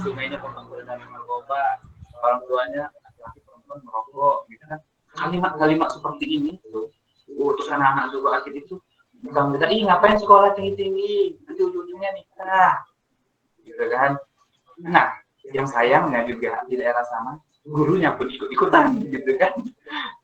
sungainya perempuan dan narkoba, orang tuanya laki-laki perempuan merokok, gitu kan. Kalimat-kalimat seperti ini tuh, terus anak-anak suku Akit itu bukan beda, ih ngapain sekolah tinggi-tinggi, nanti ujung-ujungnya nikah, gitu kan. Nah, yang sayangnya juga di daerah sana gurunya pun ikut-ikutan gitu kan.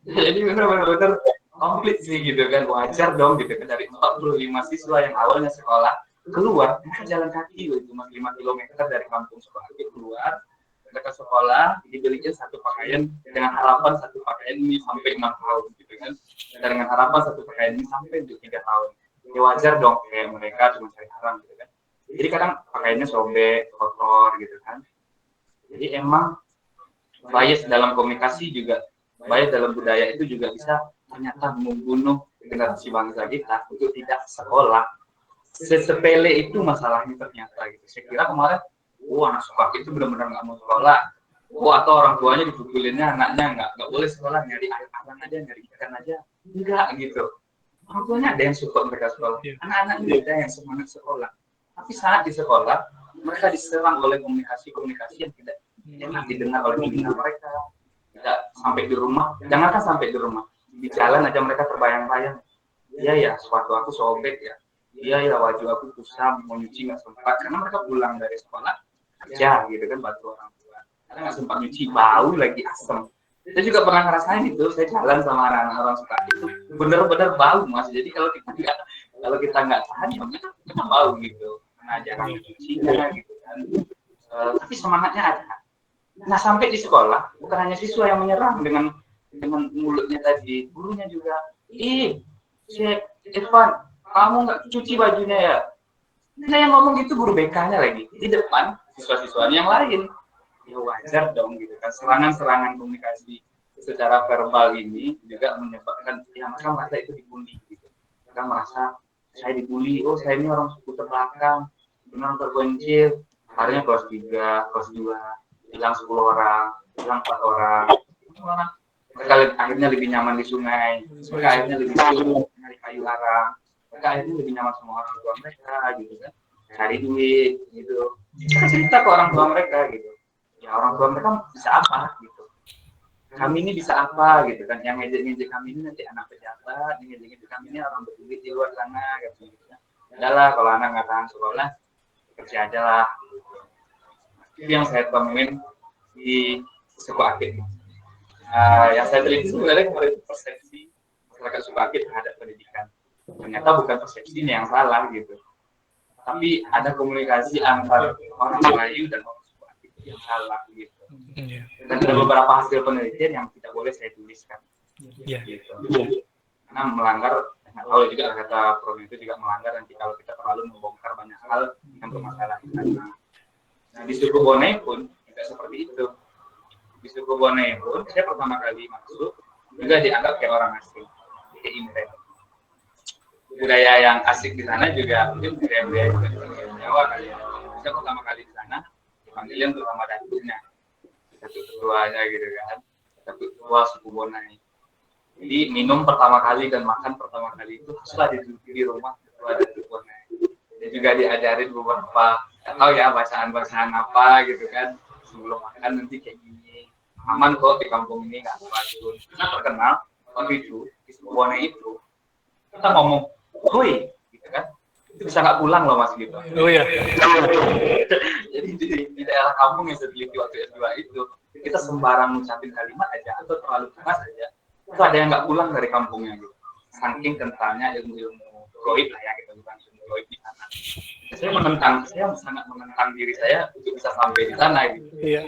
Jadi benar-benar komplit sih gitu kan. Wajar dong gitu kan, dari 45 siswa yang awalnya sekolah keluar mereka jalan kaki loh, cuma 5 km dari kampung sekolah itu keluar mereka sekolah, dibeliin satu pakaian dengan harapan satu pakaian ini sampai 6 tahun gitu kan. Dan dengan harapan satu pakaian ini sampai 3 tahun. Ya wajar dong kayak mereka cuma cari haram gitu kan. Jadi kadang pakaiannya sobek, kotor gitu kan. Jadi emang bias dalam komunikasi juga, bias dalam budaya itu juga bisa ternyata membunuh generasi bangsa kita untuk tidak sekolah. Sesepele itu masalahnya ternyata gitu. Saya kira kemarin, anak sekolah itu benar-benar nggak mau sekolah. Atau orang tuanya dipukulinnya anaknya nggak boleh sekolah, nyari air aja, nyari ikan aja. Enggak gitu. Orang tuanya ada yang support mereka sekolah. Anak-anak ini ada yang semangat sekolah. Tapi saat di sekolah, mereka diserang oleh komunikasi yang tidak enak didengar oleh pimpinan mereka. Tidak sampai di rumah, jangankan sampai di rumah, di jalan aja mereka terbayang-bayang. Iya ya, sepatu aku sobek ya. Iya ya, baju aku kusam, mau nyuci nggak sempat. Karena mereka pulang dari sekolah kerja gitu kan, bantu orang tua. Karena nggak sempat nyuci, bau lagi asem. Saya juga pernah ngerasain itu, saya jalan sama anak-anak orang suka itu, bener-bener bau mas. Jadi kalau kita nggak tahan, ya kita bau gitu. Nah, jangan cucinya gitu kan. Tapi semangatnya ada. Nah sampai di sekolah bukan hanya siswa yang menyerang dengan mulutnya tadi, gurunya juga. Si Irfan, kamu nggak cuci bajunya ya? Nah yang ngomong gitu guru BK-nya lagi di depan siswa-siswanya yang lain. Ya wajar dong gitu kan. Serangan-serangan komunikasi secara verbal ini juga menyebabkan ya mereka merasa itu dibully gitu. Mereka merasa saya dibully, saya ini orang suku terbelakang, benar terpencil, harinya kelas 3, kelas 2. Hilang 10 orang, hilang 4 orang. Mereka akhirnya lebih nyaman di sungai, mereka akhirnya lebih nyaman nyari kayu arang, mereka akhirnya lebih nyaman sama orang tua mereka gitu kan, cari duit gitu. Mereka cerita ke orang tua mereka gitu, ya orang tua mereka bisa apa gitu, kami ini bisa apa gitu kan, yang ngejek-ngejek kami ini nanti anak pejabat, yang ngejek-ngejek kami ini orang berduit di luar sana gitu kan. Udahlah kalau anak nggak tahan sekolah, kerja aja lah. Itu yang saya temuin di suku Akit. Yang saya teliti sebenarnya kemarin persepsi masyarakat suku Akit terhadap pendidikan. Ternyata bukan persepsinya yang salah gitu, tapi ada komunikasi antara orang Melayu dan orang suku Akit yang salah gitu. Dan ada beberapa hasil penelitian yang tidak boleh saya tuliskan. Gitu. Karena melanggar, nggak tahu juga kata Prof itu juga melanggar nanti kalau kita terlalu membongkar banyak hal yang bermasalah. Nah, di suku Bonai pun juga seperti itu. Di suku Bonai pun saya pertama kali masuk juga dianggap kayak orang asing, kayak imigran. Budaya yang asik di sana juga mungkin budaya Jawa kali ya. Saya pertama kali di sana dipanggilin tuh sama datuknya, datuk ketuanya gitu kan, datuk ketua suku Bonai. Jadi minum pertama kali dan makan pertama kali itu haruslah di rumah ketua datuk Bonai. Dan juga diajarin beberapa tahu ya bacaan-bacaan apa gitu kan, sebelum makan nanti kayak gini, aman kok di kampung ini nggak apa-apa. Kita terkenal waktu itu di suku Bonai itu kita ngomong "hoi" gitu kan, itu bisa nggak pulang loh Mas gitu. Oh iya. Jadi di daerah kampung yang saya teliti waktu S2 itu, kita sembarang ngucapin kalimat aja atau terlalu keras aja, itu ada yang nggak pulang dari kampungnya gitu. Saking kentalnya ilmu Freud lah ya, kita bukan ilmu Freud di sana. Saya sangat menentang diri saya untuk bisa sampai di sana gitu. Iya.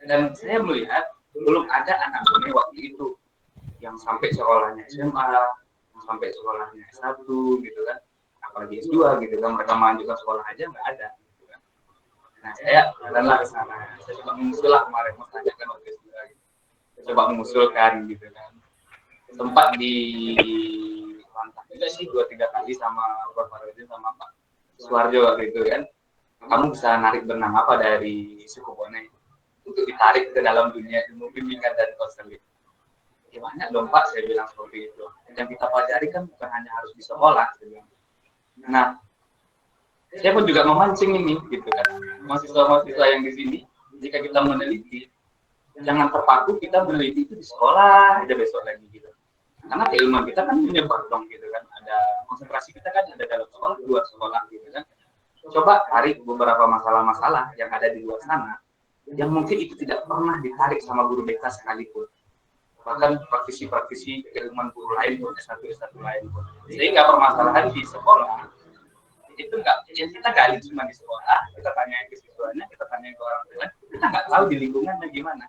Dan saya melihat belum ada anak bone waktu itu yang sampai sekolahnya SMA, yang sampai sekolahnya S1 gitu kan, apalagi S2 gitu kan, mereka melanjutkan sekolah aja nggak ada gitu kan. Nah saya jalanlah ke sana, saya coba mengusul lah kemarin, mau tanyakan waktu S2 gitu. Saya coba mengusulkan gitu kan, sempat di lantang juga sih 2-3 kali sama Prof. Farudin sama Pak Suwarjo waktu itu kan, kamu bisa narik benang apa dari suku Bone untuk ditarik ke dalam dunia ilmu bimbingan dan konseling. Ya banyak dong Pak, saya bilang seperti itu. Yang kita pelajari kan bukan hanya harus di sekolah, saya bilang. Nah, saya pun juga memancing ini, gitu kan. Mahasiswa-mahasiswa yang di sini, jika kita meneliti, jangan terpaku kita meneliti itu di sekolah aja besok lagi gitu. Karena keilmuan kita kan menyebar dong gitu kan. Ada konsentrasi kita kan ada dalam sekolah, luar sekolah gitu kan. Coba tarik beberapa masalah-masalah yang ada di luar sana, yang mungkin itu tidak pernah ditarik sama guru BK sekalipun. Bahkan praktisi-praktisi keilmuan guru lain pun, S1 lain pun. Sehingga permasalahan di sekolah itu enggak, yang kita gali cuma di sekolah, kita tanya ke siswanya, kita tanya ke orang tua, kita nggak tahu di lingkungannya gimana,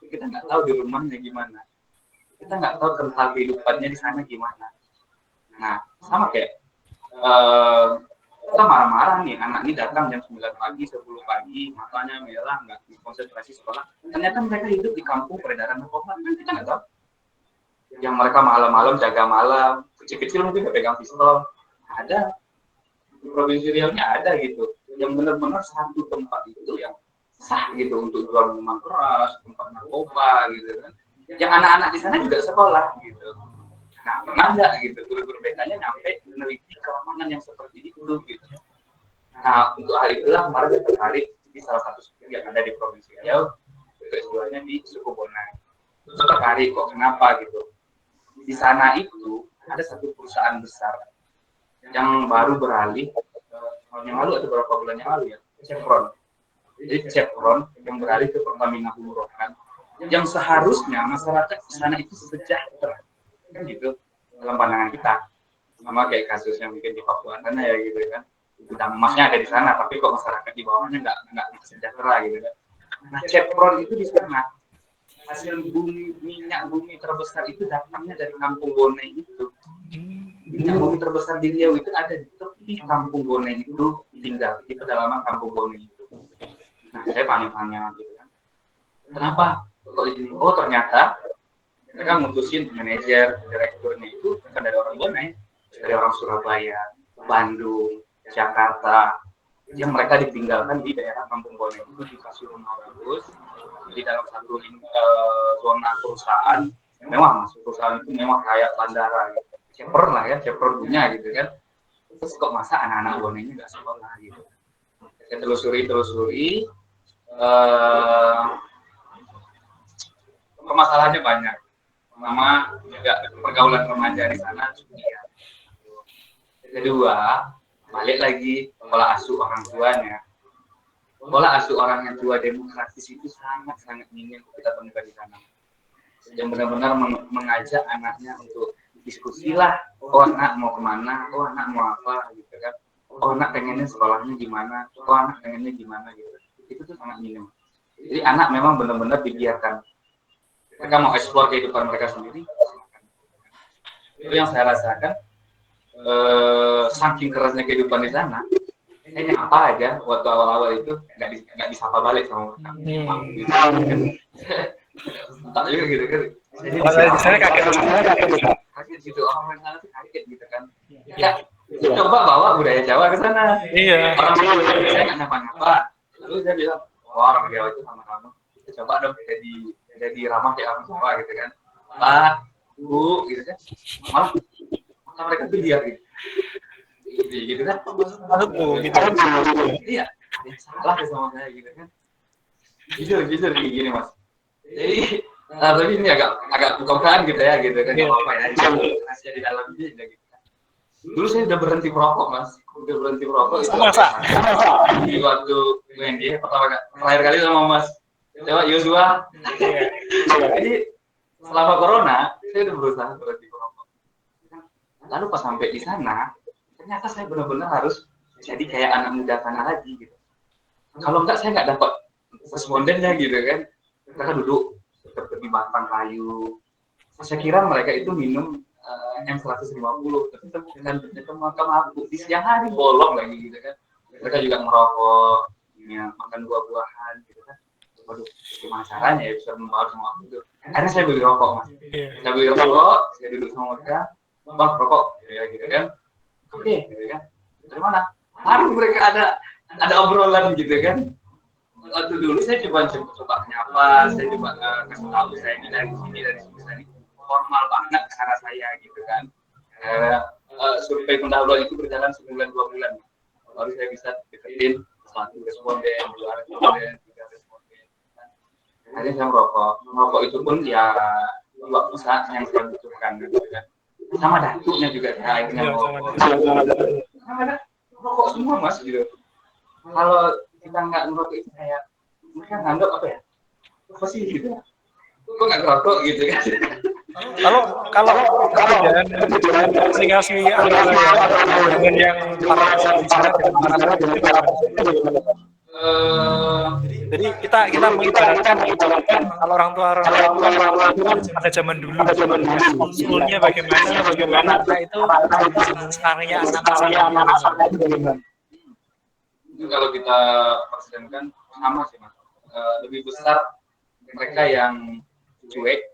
kita nggak tahu di rumahnya gimana, kita nggak tahu tentang kehidupannya di sana gimana. Nah, sama kayak kita marah-marah nih, anak ini datang jam 9 pagi, 10 pagi, matanya merah, nggak konsentrasi sekolah. Ternyata mereka hidup di kampung peredaran narkoba, kan kita nggak tahu. Yang mereka malam-malam jaga malam, kecil-kecil mungkin nggak pegang pistol, ada. Di Provinsi Riau-nya ada gitu, yang benar-benar satu tempat itu yang sah gitu untuk jual minuman keras, tempat narkoba gitu kan. Yang anak-anak di sana juga sekolah gitu. Nah, pernah nggak gitu guru-guru BK-nya nyampe meneliti keamanan yang seperti itu gitu. Nah, untuk hari itulah kemarin saya tertarik di salah satu suku yang ada di Provinsi Riau, S2-nya di suku Bonai. Saya tertarik kok kenapa gitu. Di sana itu ada satu perusahaan besar yang baru beralih tahun yang lalu atau beberapa bulan yang lalu ya, Chevron. Jadi Chevron yang beralih ke Pertamina Hulu Rokan, yang seharusnya masyarakat di sana itu sejahtera. Kan gitu dalam pandangan kita, sama kayak kasus yang mungkin di Papua sana ya gitu kan, gudang emasnya ada di sana tapi kok masyarakat di bawahnya nggak sejahtera gitu kan. Nah Chevron itu di sana, hasil minyak bumi terbesar itu datangnya dari kampung Bone itu. Minyak bumi terbesar di Riau itu ada di tepi kampung Bone itu, tinggal di pedalaman kampung Bone itu. Nah saya tanya-tanya gitu kan, kenapa kok di sini? Oh ternyata mereka mutusin manajer, direkturnya itu bukan dari orang Bonai, dari orang Surabaya, Bandung, Jakarta, yang mereka ditinggalkan di daerah kampung Bonai itu dikasih rumah bagus, di dalam satu zona perusahaan, memang perusahaan itu memang kayak bandara, gitu. Chevron lah ya, Chevron punya gitu kan. Terus kok masa anak-anak Bonai ini nggak sekolah gitu? Saya telusuri, permasalahannya banyak. Pertama juga pergaulan remaja di sana ya. Kedua, balik lagi pola asuh orang tuanya. Pola asuh orang yang tua demokratis itu sangat minim kita temukan di sana. Yang benar-benar mengajak anaknya untuk diskusi lah. Oh anak mau kemana? Oh anak mau apa? Gitu kan? Oh anak pengennya sekolahnya gimana? Oh anak pengennya gimana? Gitu. Itu tuh sangat minim. Jadi anak memang benar-benar dibiarkan. Mereka mau eksplor kehidupan mereka sendiri. Itu yang saya rasakan. Saking kerasnya kehidupan di sana, kayaknya apa aja waktu awal-awal itu nggak disapa balik sama mereka. Tak juga gitu kan. Di sana kaget gitu, orang sana tuh kaget gitu kan. Ya, coba bawa budaya Jawa ke sana. Iya. Orang Jawa saya nggak nyapa-nyapa. Lalu saya bilang, orang Jawa itu sama kamu. Kita coba dong jadi ramah kayak orang Jawa gitu kan. Pak, Bu, gitu kan. Malah mereka tuh dia gitu kan. Gitu. Iya, salah sama saya gitu kan. Jujur gini Mas. Jadi tapi ini agak bukan gitu ya gitu kan, nggak apa-apa ya, rahasia di dalam ini gitu kan. Dulu saya udah berhenti merokok, Mas. Udah berhenti merokok itu. Masa? Di waktu UNJ pertama terakhir kali sama Mas Yosua. Jadi selama corona saya udah berusaha berhenti merokok. Lalu pas sampai di sana, ternyata saya benar-benar harus jadi kayak anak muda sana lagi gitu. Kalau enggak saya nggak dapat respondennya gitu kan. Mereka duduk di batang kayu. Saya kira mereka itu minum M150, tapi ternyata mereka mabuk di siang hari bolong lagi gitu kan. Mereka juga merokok, ya, makan buah-buahan gitu kan. Waduh, gimana caranya ya bisa membawa semua itu? Akhirnya saya beli rokok, Mas. Saya beli rokok, saya duduk sama mereka, bang rokok, ya gitu kan. Oke, gitu kan. Dari mana? Baru mereka ada obrolan gitu kan. Waktu dulu saya coba nyapa, saya coba kasih tahu saya ini dari sini formal banget cara saya gitu kan. Survei pendahuluan itu berjalan sebulan 2 bulan, baru saya bisa deketin 1 responden, 2 responden, 3 responden. Akhirnya saya merokok itu pun ya waktu saat yang saya butuhkan gitu kan. Sama datuknya juga saya akhirnya merokok. Sama rokok semua, Mas gitu. Kalau kita nggak ngerokok itu kayak mereka nganggap apa ya? Apa sih gitu? Kok nggak ngerokok gitu kan? Kalau perbedaan komunikasi antara dengan yang para bicara dengan para jadi kita mengibaratkan kalau orang tua pada zaman dulu sebelumnya bagaimana nah itu sekarangnya anak itu kalau kita persenkan sama sih, Mas. Lebih besar mereka yang cuek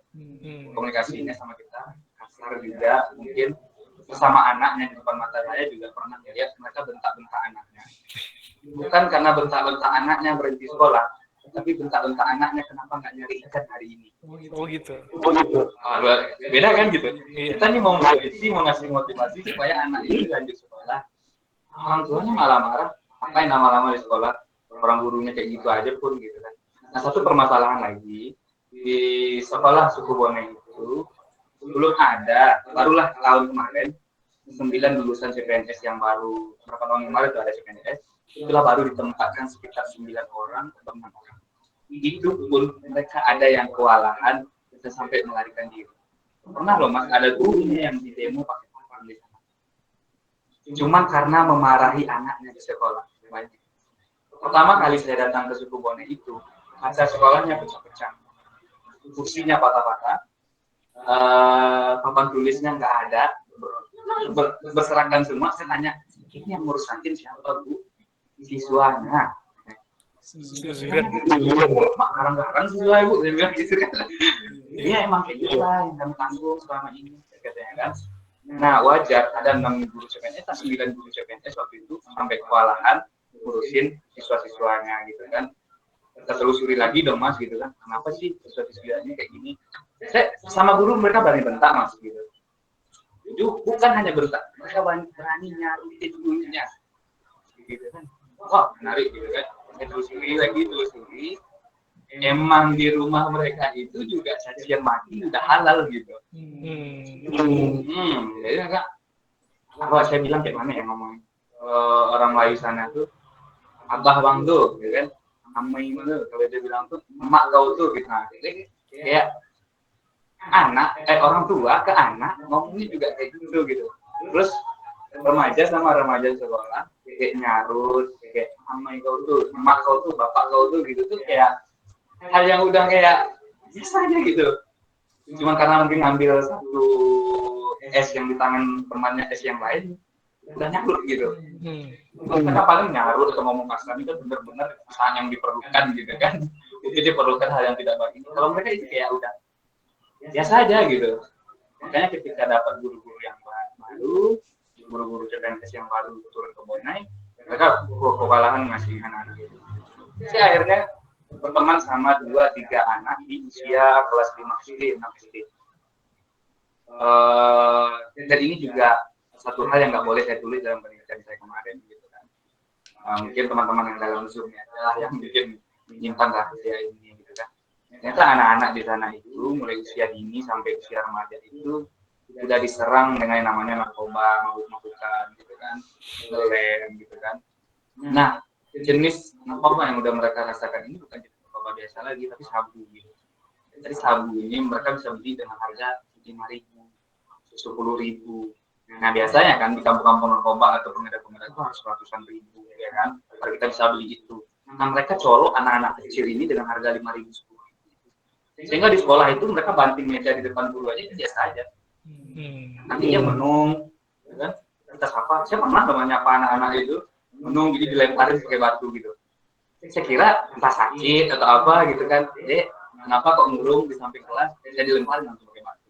komunikasinya sama kita, kasar juga mungkin sama anaknya di depan mata saya juga pernah lihat mereka bentak-bentak anaknya. Bukan karena bentak-bentak anaknya berhenti sekolah, tapi bentak-bentak anaknya kenapa nggak nyari ikan hari ini. Oh gitu. Beda kan gitu. Kita nih mau ngasih motivasi supaya anak ini lanjut sekolah. Orang tuanya malah marah, ngapain lama-lama di sekolah, orang gurunya kayak gitu aja pun gitu kan. Nah, satu permasalahan lagi di sekolah suku Bone itu belum ada, barulah tahun kemarin 9 lulusan CPNS yang baru berapa tahun yang lalu itu ada CPNS, itulah baru ditempatkan sekitar 9 orang atau 6 orang. Itu pun mereka ada yang kewalahan dan sampai melarikan diri. Pernah loh, Mas, ada gurunya yang di demo pakai papan di sana. Cuman karena memarahi anaknya di sekolah. Pertama kali saya datang ke suku Bone itu, kaca sekolahnya pecah-pecah, kursinya patah-patah, papan tulisnya nggak ada, berserakan semua. Saya tanya, ini yang ngurusin siapa, Bu? Siswanya. Mak garang-garang siswa, Bu, saya bilang gitu kan. Iya emang kayak gitu lah yang kami tanggung selama ini, katanya kan. Nah wajar ada 6 guru CPNS, 9 guru CPNS waktu itu sampai kewalahan ngurusin siswa-siswanya gitu kan. Kita telusuri lagi dong, Mas, gitu kan. Kenapa sih siswa-siswanya kayak gini? Saya sama guru mereka berani bentak, Mas, gitu. Itu bukan hanya bentak, mereka berani nyari gurunya. Gitu kan. Wah, menarik gitu kan. Saya telusuri. Emang di rumah mereka itu juga cacian maki udah halal gitu. Jadi enggak. Apa saya bilang kayak mana ya ngomong orang Melayu sana tuh, abah bang tuh, gitu kan. Amai mana kalau dia bilang tuh emak kau tuh gitu. Nah, kayak orang tua ke anak ngomongnya juga kayak gitu. Terus remaja sama remaja sekolah kayak nyarut, kayak amai kau tuh, emak kau tuh, bapak kau tuh gitu tuh kayak hal yang udah kayak biasa aja gitu. Cuma karena mungkin ngambil satu es yang di tangan temannya es yang lain, udah nyarut gitu. Mereka paling nyarut atau ngomong kasar itu benar-benar saat yang diperlukan gitu kan. Itu diperlukan hal yang tidak baik. Kalau mereka itu kayak udah biasa aja gitu. Makanya ketika dapat guru-guru yang baru, guru-guru CPNS yang baru turun ke Bonai, mereka kewalahan ngasih anak-anak gitu. Saya akhirnya berteman sama 2-3 anak di usia kelas 5 SD, 6 SD. Dan ini juga satu hal yang nggak boleh saya tulis dalam penelitian saya kemarin gitu kan. Mungkin teman-teman yang dalam Zoom ya adalah yang bikin menyimpan rahasia ini gitu kan. Ternyata anak-anak di sana itu mulai usia dini sampai usia remaja itu udah diserang dengan yang namanya narkoba, mabuk-mabukan gitu kan, ngelem gitu kan. Nah, jenis narkoba yang udah mereka rasakan ini bukan jenis narkoba biasa lagi, tapi sabu gitu. Jadi sabu ini mereka bisa beli dengan harga 5.000, 10.000. Nah biasanya kan di kampung-kampung narkoba atau pengedar-pengedar itu harus ratusan ribu, ya kan? Baru kita bisa beli itu. Nah mereka colok anak-anak kecil ini dengan harga 5.000, 10.000. Sehingga di sekolah itu mereka banting meja di depan guru aja itu biasa aja. Nantinya menung, ya kan? Kita sapa, saya pernah namanya apa anak-anak itu menung jadi dilemparin pakai batu gitu. Saya kira entah sakit atau apa gitu kan. Kenapa kok ngurung di samping kelas? Saya dilemparin langsung pakai batu.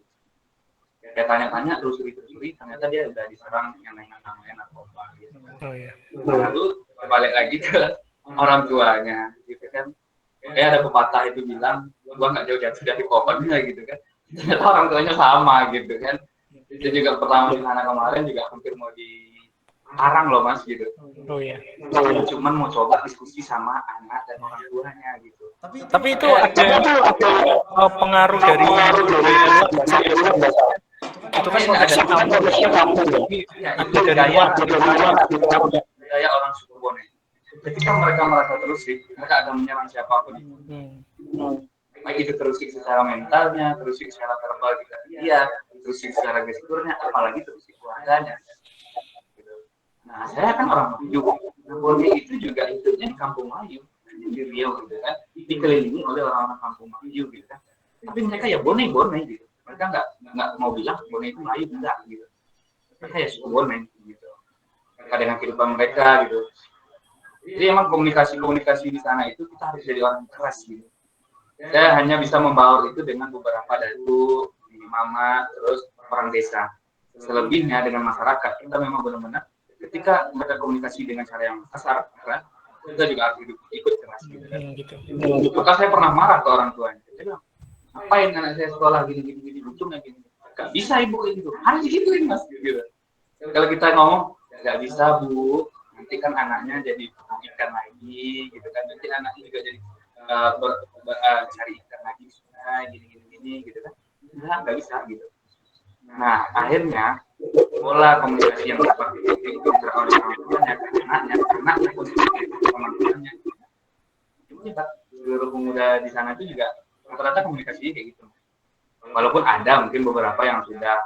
Kayak tanya-tanya telusuri, ternyata dia udah diserang yang namanya narkoba. Gitu. Oh iya. Lalu balik lagi ke orang tuanya, gitu kan. Kayak ada pepatah itu bilang, gua nggak jauh-jauh dari pohonnya gitu kan. Ternyata orang tuanya sama gitu kan. Dia juga pertama di sana kemarin juga hampir mau dilarang loh mas gitu. Oh iya. Cuman mau coba diskusi sama anak dan orang tuanya gitu. Tapi itu ada pengaruh dari luar itu kan konteksnya kampung. Ya, itu gaya orang suku Bone. Ketika mereka merasa terusik, mereka akan menyerang siapapun. Baik itu terusik secara mentalnya, terusik secara verbal juga dia, terusik secara gesturnya, apalagi terusik keluarganya. Nah, saya kan orang Melayu. Nah, Bone itu juga hidupnya di Kampung Melayu, di Riau gitu kan, dikelilingi oleh orang-orang Kampung Melayu gitu kan. Tapi mereka ya Bone gitu. Mereka nggak mau bilang Bone itu Melayu enggak gitu. Mereka ya suku Bone gitu. Mereka dengan kehidupan mereka gitu. Jadi emang komunikasi di sana itu kita harus jadi orang keras gitu. Saya hanya bisa membaur itu dengan beberapa datu, mama, terus orang desa. Selebihnya dengan masyarakat kita memang benar-benar ketika mereka komunikasi dengan cara yang kasar, keras, kita juga harus ikut keras gitu. Maka saya pernah marah ke orang tuanya. Saya bilang, ngapain anak saya sekolah gini ujungnya gini. Gak bisa ibu gitu. Harus gituin mas gitu. Kalau kita ngomong nggak bisa bu, nanti kan anaknya jadi ikan lagi gitu kan. Nanti anaknya juga jadi cari ikan lagi di sungai gini gitu kan. Nggak bisa gitu. Nah akhirnya pola komunikasi yang seperti itu oleh orang tuanya ke anaknya pun orang tuanya. Ini pak seluruh pemuda di sana itu juga rata-rata komunikasinya kayak gitu. Walaupun ada mungkin beberapa yang sudah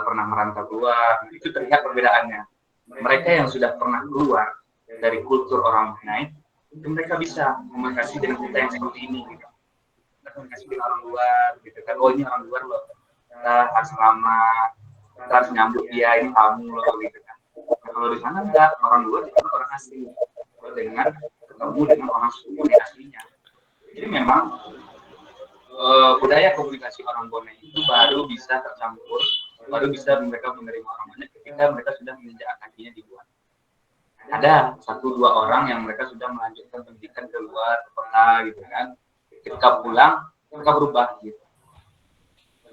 pernah merantau keluar, itu terlihat perbedaannya. Mereka yang sudah pernah keluar dari kultur orang lain, itu mereka bisa komunikasi dengan kita yang seperti ini. Gitu. Kita komunikasi dengan orang luar, gitu kan? Oh ini orang luar loh, kita harus selamat, kita harus nyambut dia, ini kamu loh, gitu kan? Nah, kalau di sana enggak, orang luar itu orang asing, dengan ketemu dengan orang suku aslinya. Jadi memang budaya komunikasi orang Bone itu baru bisa tercampur, baru bisa mereka menerima orang banyak ketika mereka sudah menginjak kakinya di luar. Ada 1-2 orang yang mereka sudah melanjutkan pendidikan ke luar ke kota gitu kan. Ketika pulang mereka berubah gitu.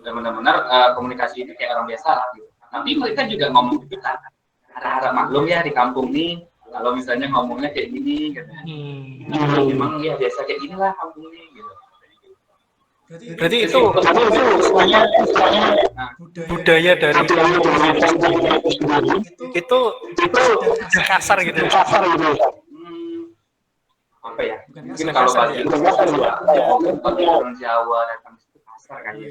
Dan benar-benar komunikasi itu kayak orang biasa lah gitu. Tapi mereka juga ngomong gitu kan. Harap maklum ya di kampung nih kalau misalnya ngomongnya kayak gini gitu. Memang ya biasa kayak ginilah kampung nih gitu. Berarti itu budaya dari itu kasar gitu. Apa ya? Mungkin kalau bagi orang Jawa datang itu kasar kan ya.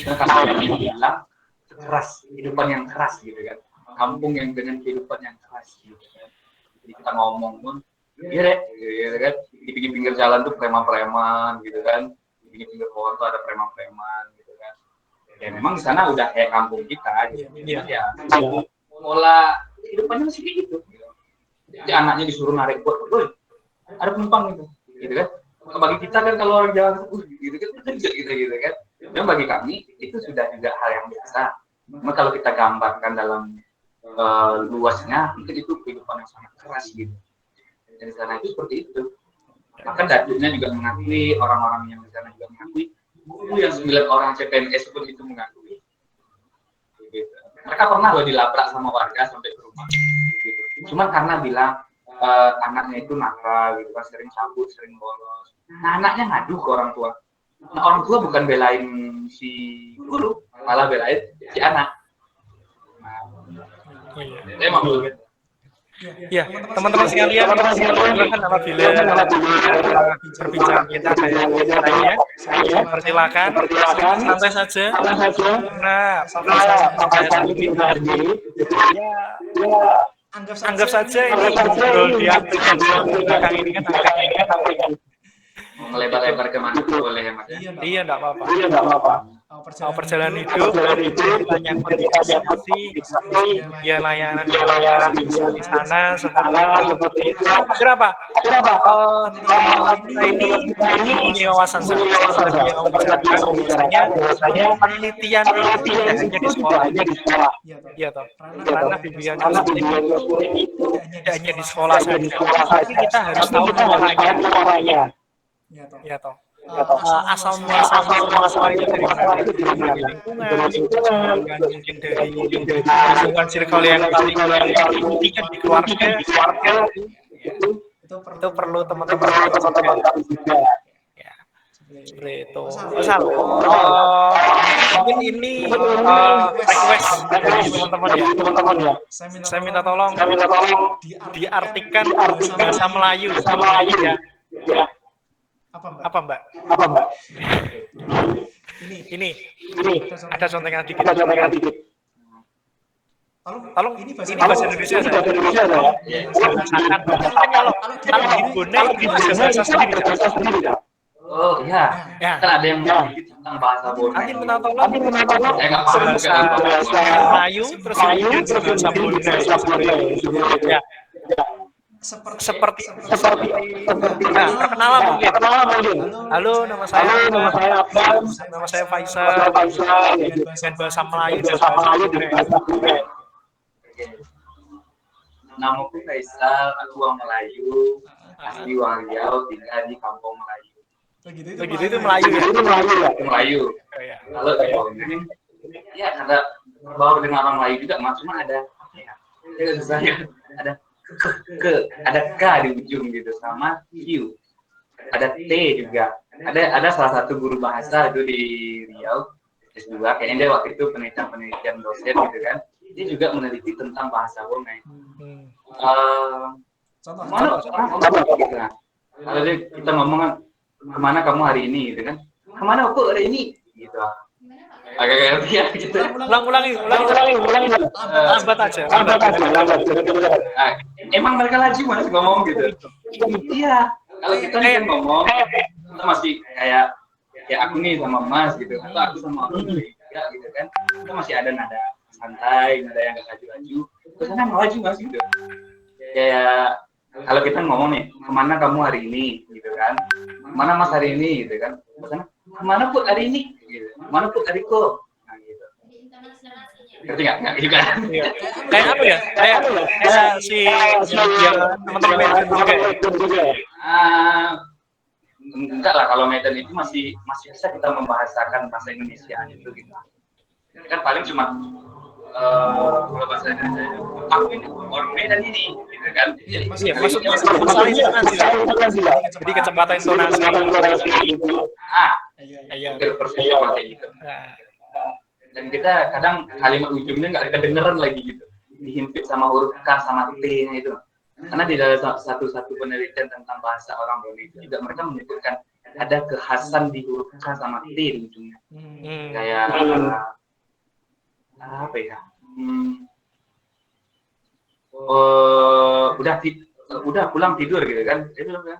Kasar yang bilang keras, kehidupan yang keras gitu kan. Kampung yang dengan kehidupan yang keras gitu kan. Jadi kita ngomong pun, iya deh, gitu kan. Di pinggir jalan tuh preman-preman gitu kan. Di pinggir pohon tuh ada preman-preman gitu kan. Ya memang di sana udah kayak kampung kita gitu. Ya, pola kehidupannya masih kayak gitu. Jadi anaknya disuruh narik buat, ada penumpang gitu kan. Bagi kita kan kalau orang Jawa gitu kan kerja gitu kan. Dan bagi kami itu sudah juga hal yang biasa. Cuma kalau kita gambarkan dalam luasnya, mungkin itu kehidupan yang sangat keras gitu. Dan di sana itu seperti itu. Bahkan datunya juga mengakui, orang-orang yang di sana juga mengakui, guru yang 9 orang CPNS pun itu mengakui. Gitu. Mereka pernah loh dilabrak sama warga sampai ke rumah. Gitu. Cuma karena bilang anaknya itu nakal, gitu kan, sering cabut, sering bolos. Nah anaknya ngadu ke orang tua. Nah orang tua bukan belain si guru, malah belain si anak. Emang begitu. Ya, teman-teman sekalian, silakan apabila perbincangan kita ada yang lainnya, persilakan, santai saja. Karena saya sendiri, ya anggap saja ini ngobrol di Afrika belakang ini kan Afrika. Melebar-lebar kemana pun boleh ya Mas. Iya, enggak apa-apa. Perjalanan hidup, banyak motivasi, ya layanan di sana seperti itu. Kenapa? Ini punya wawasan seperti yang kamu bicarakan, bahwasanya penelitian itu tidak hanya di sekolah. Iya toh. Karena bimbingan seperti ini tidak hanya di sekolah saja, tapi kita harus tahu muaranya. Iya toh. Asal muasalnya dari mana? Dari lingkungan, mungkin dari lingkungan circle yang pendidikan di keluarga, itu perlu teman-teman juga. Ya, seperti itu. Misal, mungkin ini request dari teman-teman ya. Saya minta tolong diartikan bahasa Melayu ya. Apa Mbak? Ini ada contohnya dikit. Tolong ini bahasa Indonesia saya. Kalau di Bone ini bahasa sendiri. Oh iya. Kan ada yang tentang bahasa Bone. Nanti minta tolong bahasa Melayu terus bahasa Bone. Ya. Seperti perkenalan mungkin. Halo, nama saya Abang, nama saya Faisal, dengan bahasa Melayu dan bahasa Bone. Namaku Faisal, aku orang Melayu, asli orang Riau, tinggal di kampung Melayu. Begitu itu Melayu ya? Itu Melayu. Kalau ini, ya ada berbau dengan orang Melayu juga, cuma ada ada K di ujung gitu, sama Q, ada T juga. Ada salah satu guru bahasa itu di Riau S2, kayaknya dia waktu itu penelitian dosen gitu kan. Dia juga meneliti tentang bahasa Bone. Mana orang gitu kan. Kalau kita ngomong kemana kamu hari ini gitu kan. Kemana aku hari ini gitu. Agak ngerti ya gitu. Ulangi. Lambat aja. Emang mereka laju Mas ngomong gitu. Iya. Kalau kita kan ngomong, kita masih kayak aku nih sama Mas gitu, atau aku sama Mas juga gitu kan. Kita masih ada nada santai, nada yang gak laju-laju. Terusnya melaju Mas gitu. Kayak kalau kita ngomong nih, kemana kamu hari ini gitu kan. Kemana Mas hari ini gitu kan. Terusnya kemana Put hari ini gitu. Kemana Put hariku. Nah gitu. Ngerti nggak juga? Kayak apa ya? Kayak si yang teman-teman juga. Enggak lah, kalau Medan itu masih bisa kita membahasakan bahasa Indonesia itu gitu. Kan paling cuma kalau bahasa Indonesia aku ini orang Medan ini gitu kan. Iya, maksudnya masalah intonasi lah. Jadi kecepatan intonasi. Iya. Persiapan kayak gitu. Dan kita kadang kalimat ujungnya nggak kedengeran lagi gitu, dihimpit sama huruf K sama T-nya itu. Karena di dalam satu penelitian tentang bahasa orang Bone itu juga mereka menyebutkan ada kekhasan di huruf K sama T di ujungnya. Kayak apa ya? Udah pulang tidur gitu kan? Dia bilang kan,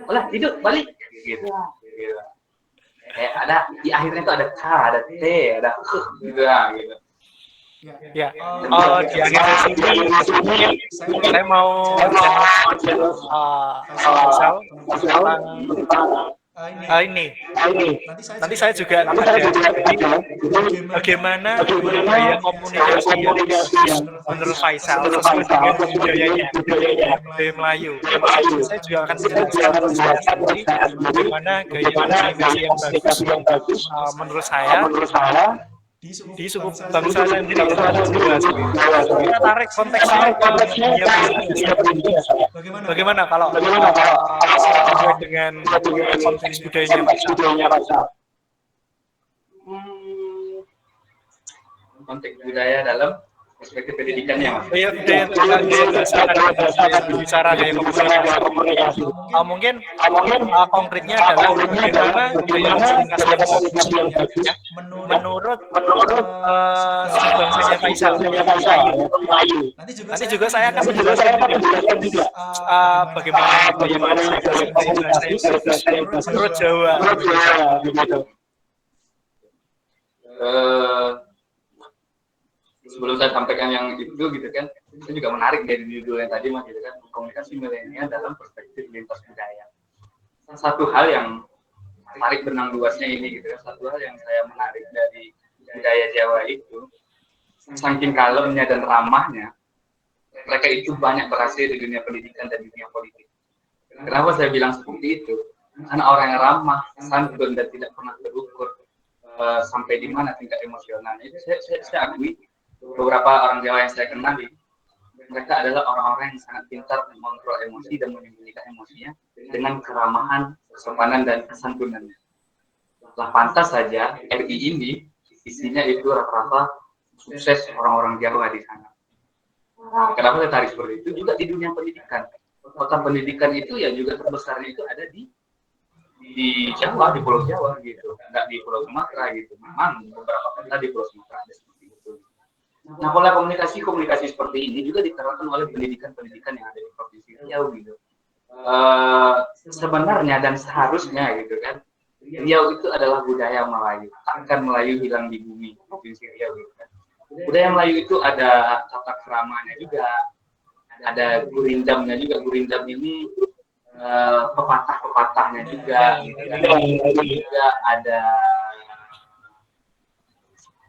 udah tidur balik gitu. Ada di akhirnya itu ada K, ada T, ada K gitu gitu. Ya. Di akhir sesi mungkin saya mau ini. Nanti saya juga bagaimana budaya komunikasi menurut Faisal sesuai dengan budayanya Melayu. Saya juga akan menjelaskan bagaimana gaya komunikasi yang bagus menurut saya di suku bangsa saya sendiri. Kita tarik konteksnya bagaimana kalau sesuai dengan konteks budayanya Pak. konteks budaya dalam perspektif pendidikannya, Mas. Iya, budaya bahasa bicara gaya komunikasi. Mungkin konkretnya adalah bagaimana gaya komunikasi yang bagus ya, menurut suku bangsanya Faisal. Nanti juga saya akan menjelaskan juga bagaimana gaya komunikasi bahasa yang bagus menurut Jawa. Sebelum saya sampaikan yang itu gitu kan, itu juga menarik dari judul yang tadi Mas gitu kan, komunikasi milenial dalam perspektif lintas budaya. Satu hal yang tarik benang luasnya ini gitu kan, satu hal yang saya menarik dari budaya Jawa itu, saking kalemnya dan ramahnya, mereka itu banyak berhasil di dunia pendidikan dan dunia politik. Kenapa saya bilang seperti itu? Karena orang yang ramah, santun dan tidak pernah terukur sampai di mana tingkat emosionalnya. Itu saya akui. Beberapa orang Jawa yang saya kenali, mereka adalah orang-orang yang sangat pintar mengontrol emosi dan menyembunyikan emosinya dengan keramahan, kesopanan, dan kesantunannya. Lah pantas saja RI ini isinya itu rata-rata sukses orang-orang Jawa di sana. Kenapa saya tarik seperti itu? Juga di dunia pendidikan. Kota pendidikan itu ya juga terbesarnya itu ada di Jawa, di Pulau Jawa gitu, nggak di Pulau Sumatera gitu. Memang beberapa kota di Pulau Sumatera ada seperti itu. Nah, pola komunikasi seperti ini juga diterapkan oleh pendidikan-pendidikan yang ada di Provinsi Riau gitu. Sebenarnya dan seharusnya gitu kan, Riau itu adalah budaya Melayu. Takkan Melayu hilang di bumi Provinsi Riau gitu kan. Budaya Melayu itu ada tata keramanya juga, ada gurindamnya juga. Gurindam ini pepatah-pepatahnya juga, gitu kan. Juga ada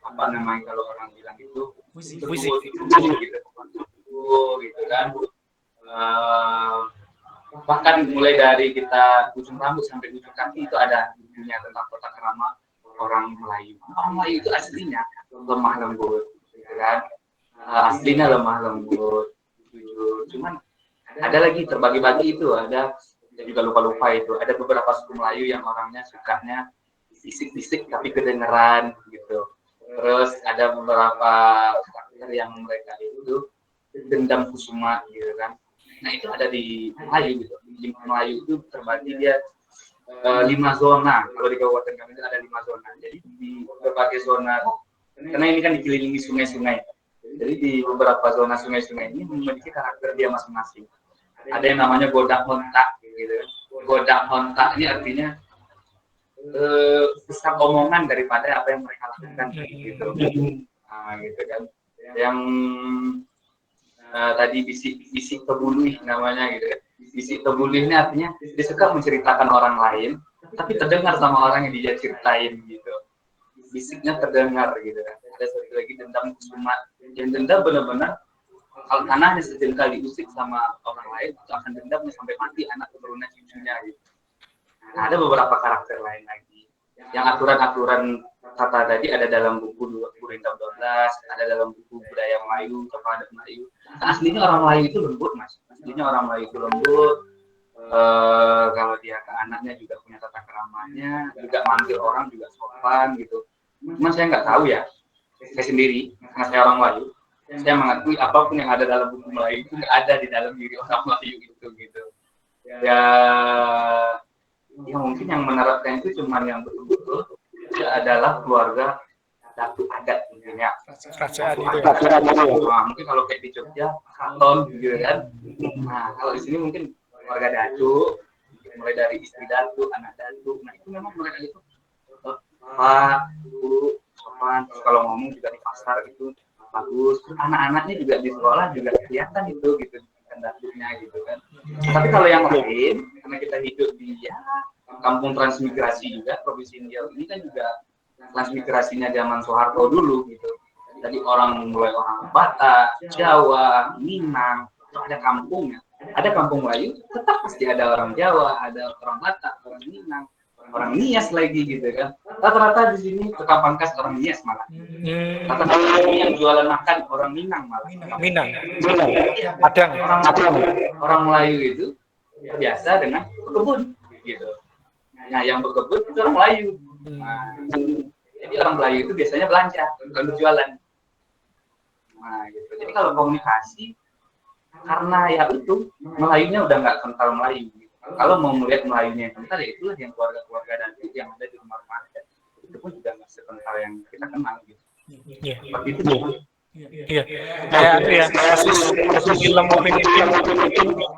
apa namanya kalau orang bilang itu puisi gitu kan. Bahkan mulai dari kita ujung rambut sampai ujung kaki itu ada bukunya tentang tata krama orang Melayu. Orang Melayu itu aslinya lemah lembut, gitu kan. Aslinya lemah lembut, jujur. Cuman ada lagi terbagi-bagi itu, ada saya juga lupa itu. Ada beberapa suku Melayu yang orangnya sukanya bisik-bisik tapi kedengeran gitu. Terus ada beberapa karakter yang mereka itu dendam kusuma gitu kan. Nah itu ada di Melayu gitu. Di Melayu itu terbagi dia 5 zona. Kalau di kabupaten kami itu ada 5 zona. Jadi di berbagai zona, karena ini kan dikelilingi sungai-sungai. Jadi di beberapa zona sungai-sungai ini memiliki karakter dia masing-masing. Ada yang namanya godak hontak gitu. Godak hontak ini artinya besar omongan daripada apa yang mereka lakukan gitu. Nah, gitu kan. Yang tadi bisik tebuluh namanya gitu kan. Bisik tebuluh ini artinya dia suka menceritakan orang lain tapi terdengar sama orang yang dia ceritain gitu. Bisiknya terdengar gitu kan. Ada satu lagi dendam kusuma. Yang dendam benar-benar kalau tanahnya sejengkal diusik sama orang lain itu akan dendamnya sampai mati anak keturunan cucunya gitu. Nah, ada beberapa karakter lain lagi. Yang aturan-aturan kata tadi ada dalam buku Gurindam 12, ada dalam buku Budaya Melayu, Tokoh Adat Melayu. Nah, aslinya orang Melayu itu lembut, Mas. Aslinya orang Melayu itu lembut. Kalau dia ke anaknya juga punya tata keramanya, juga manggil orang juga sopan gitu. Cuma saya nggak tahu ya, saya sendiri, karena saya orang Melayu, saya mengakui apapun yang ada dalam buku Melayu itu nggak ada di dalam diri orang Melayu itu gitu. Ya mungkin yang menerapkan itu cuma yang betul-betul adalah keluarga datu adat mungkin ya. Kerajaan itu. Nah, mungkin kalau kayak di Jogja, Kraton gitu kan. Nah, kalau di sini mungkin keluarga datu, mulai dari istri datu, anak datu. Nah, itu memang mereka itu Pak, Bu, sopan. Kalau ngomong juga di pasar itu bagus. Anak-anaknya juga di sekolah juga kelihatan itu gitu. Datunya gitu kan. Tapi kalau yang lain, karena kita hidup di kampung transmigrasi juga, Provinsi Riau ini kan juga transmigrasinya zaman Soeharto dulu gitu. Jadi mulai orang Batak, Jawa, Minang, itu ada kampungnya. Ada kampung Melayu, tetap pasti ada orang Jawa, ada orang Batak, orang Minang, orang Nias lagi gitu kan. Rata-rata di sini tukang pangkas orang Nias malah. Rata-rata yang jualan makan orang Minang malah. Minang. Padang. Orang Melayu itu biasa dengan berkebun gitu. Nah, yang berkebun itu orang Melayu. Nah, jadi orang Melayu itu biasanya belanja, bukan berjualan. Nah, gitu. Jadi kalau komunikasi, karena ya itu Melayunya udah nggak kental Melayu. Gitu. Kalau mau melihat Melayunya yang kental, ya itulah yang keluarga-keluarga Datuk yang ada di rumah-rumah adat. Itu pun juga nggak sekental yang kita kenal gitu. Iya. Seperti itu. Iya, kayak itu ya, persis film Pemimpin,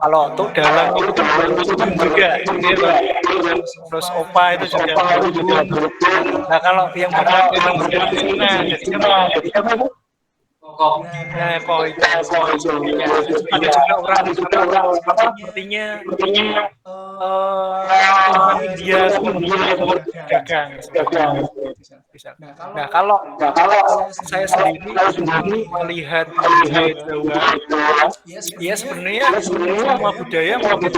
kalau Tuk Dalang itu kan berhubung juga, gitu ya, Bang. Terus Opa itu juga berhubung. Nah, kalau yang bergerak memang dari Cina, jadi siapa itu? Kok Nah, kok itu. Ya, ada juga orang apa sepertinya orang India dagang. Bisa. Nah, kalau saya sendiri melihat budaya Jawa, ya sebenarnya semua budaya mungkin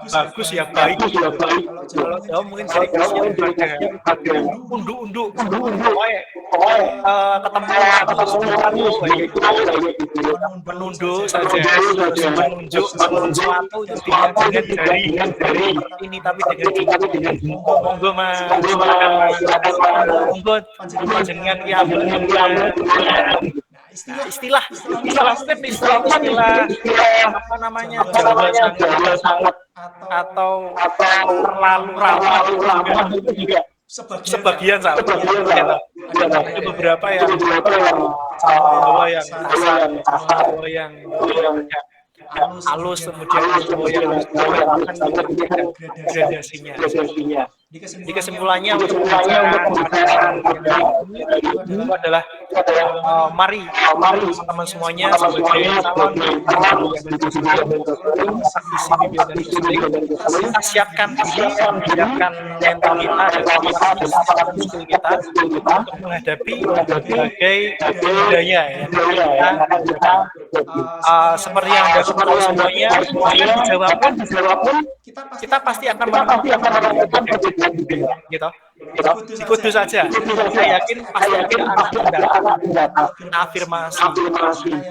bagus ya, baik. Kalau Jawa mungkin ciri khasnya ada unduk-unduk, pokoknya ketemu satu suku kayak gitu, menunduk saja, terus menunjuk sesuatu itu tidak dengan jari ini tapi dengan jari. Monggo mas, silakan mas, monggo panjenengan ya. Nah, istilah apa namanya Jawa sangat atau terlalu ramah itu juga sebagian salah. Ada beberapa yang Jawa yang kasar, Jawa yang halus, kemudian Jawa yang akan gradasinya. Di kesimpulannya untuk pembicaraan itu adalah mari teman-teman semuanya sebagai calon visi mimpi dan posting, kita siapkan diri, siapkan mental kita dan siapkan skill kita untuk menghadapi berbagai budaya ya. Seperti yang Anda tahu semuanya di Jawa pun kita pasti akan menemukan gitu. Di Kudus saja, saya yakin pasti ada anak mendatang, afirmasi,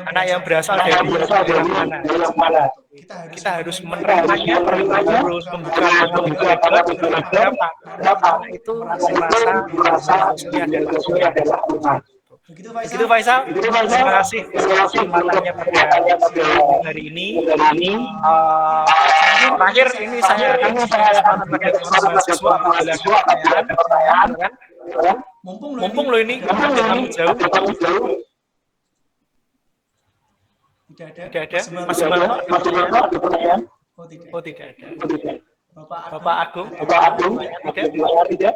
anak yang berasal dari mana. Kita harus menerimanya, harus membuka mata berapa anak itu merasa harusnya adalah begitu Faisal, terima kasih kesempatannya pada hari ini. Terakhir ini saya akan kesempatan pada mahasiswa apabila ada pertanyaan, kan? Mumpung lo ini kamu jauh. Tidak ada. Mas Bambang ada pertanyaan? Oh tidak ada. Bapak Agung, tidak.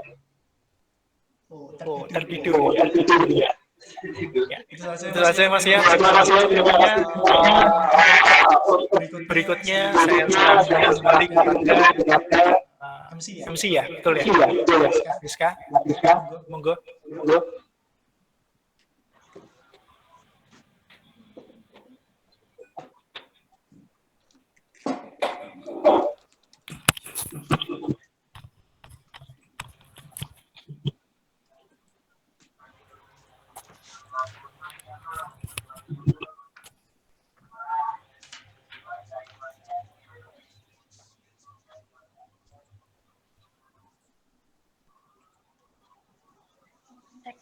Oh tertidur. Ya, itu saja Mas ya. Terima kasih semuanya. Berikutnya saya kembali kepada MC ya, betul ya. Rizka, monggo.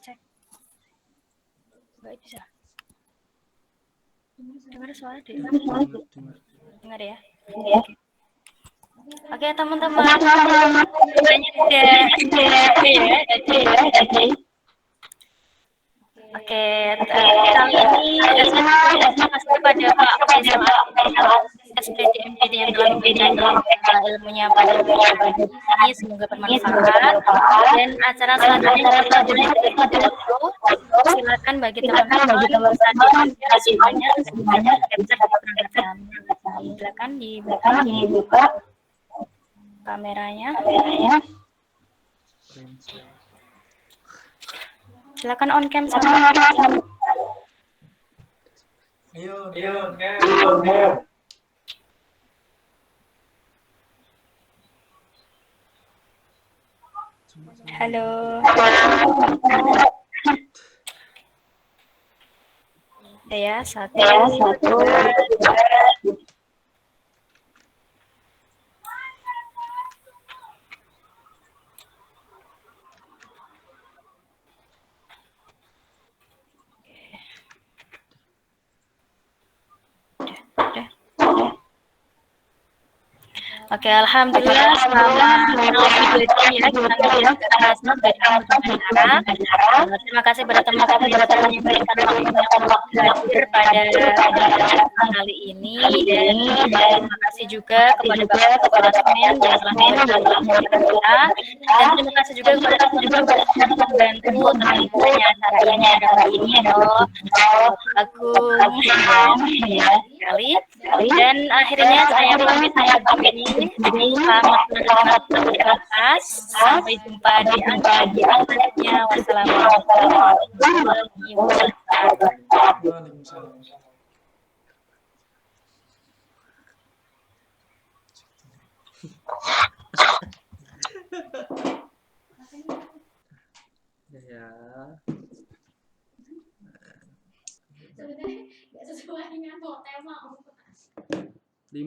Cek. Nggak bisa. Dengar suara deh. Dengar ya. Oke teman-teman. Tanya udah. Oke, kali ini saya kasih kepada Pak Faisal SPDMPD yang telah memberikan ilmunya pada ini, semoga bermanfaat. Dan acara selanjutnya silakan bagi teman-teman semuanya silakan dibuka kameranya. Silakan on cam sama. Ayo. Halo. Ya, satu. Oke, alhamdulillah selama kurang lebih 2 jam ya kita ngobrol bagaimana cara. Terima kasih pada teman-teman yang sudah memberikan waktunya untuk hadir pada kali ini dan terima kasih juga kepada Bapak Kepala Asmen yang telah memberikan kita dan terima kasih juga kepada teman-teman yang sudah membantu tercapainya acara ini Agung ya sekali. Dan akhirnya saya pamit undur diri. Selamat menikmati kelas. Sampai jumpa di acara selanjutnya. Wassalamualaikum warahmatullahi wabarakatuh. Waalaikumsalam. Ya. Sebenarnya nggak sesuai dengan tema. 5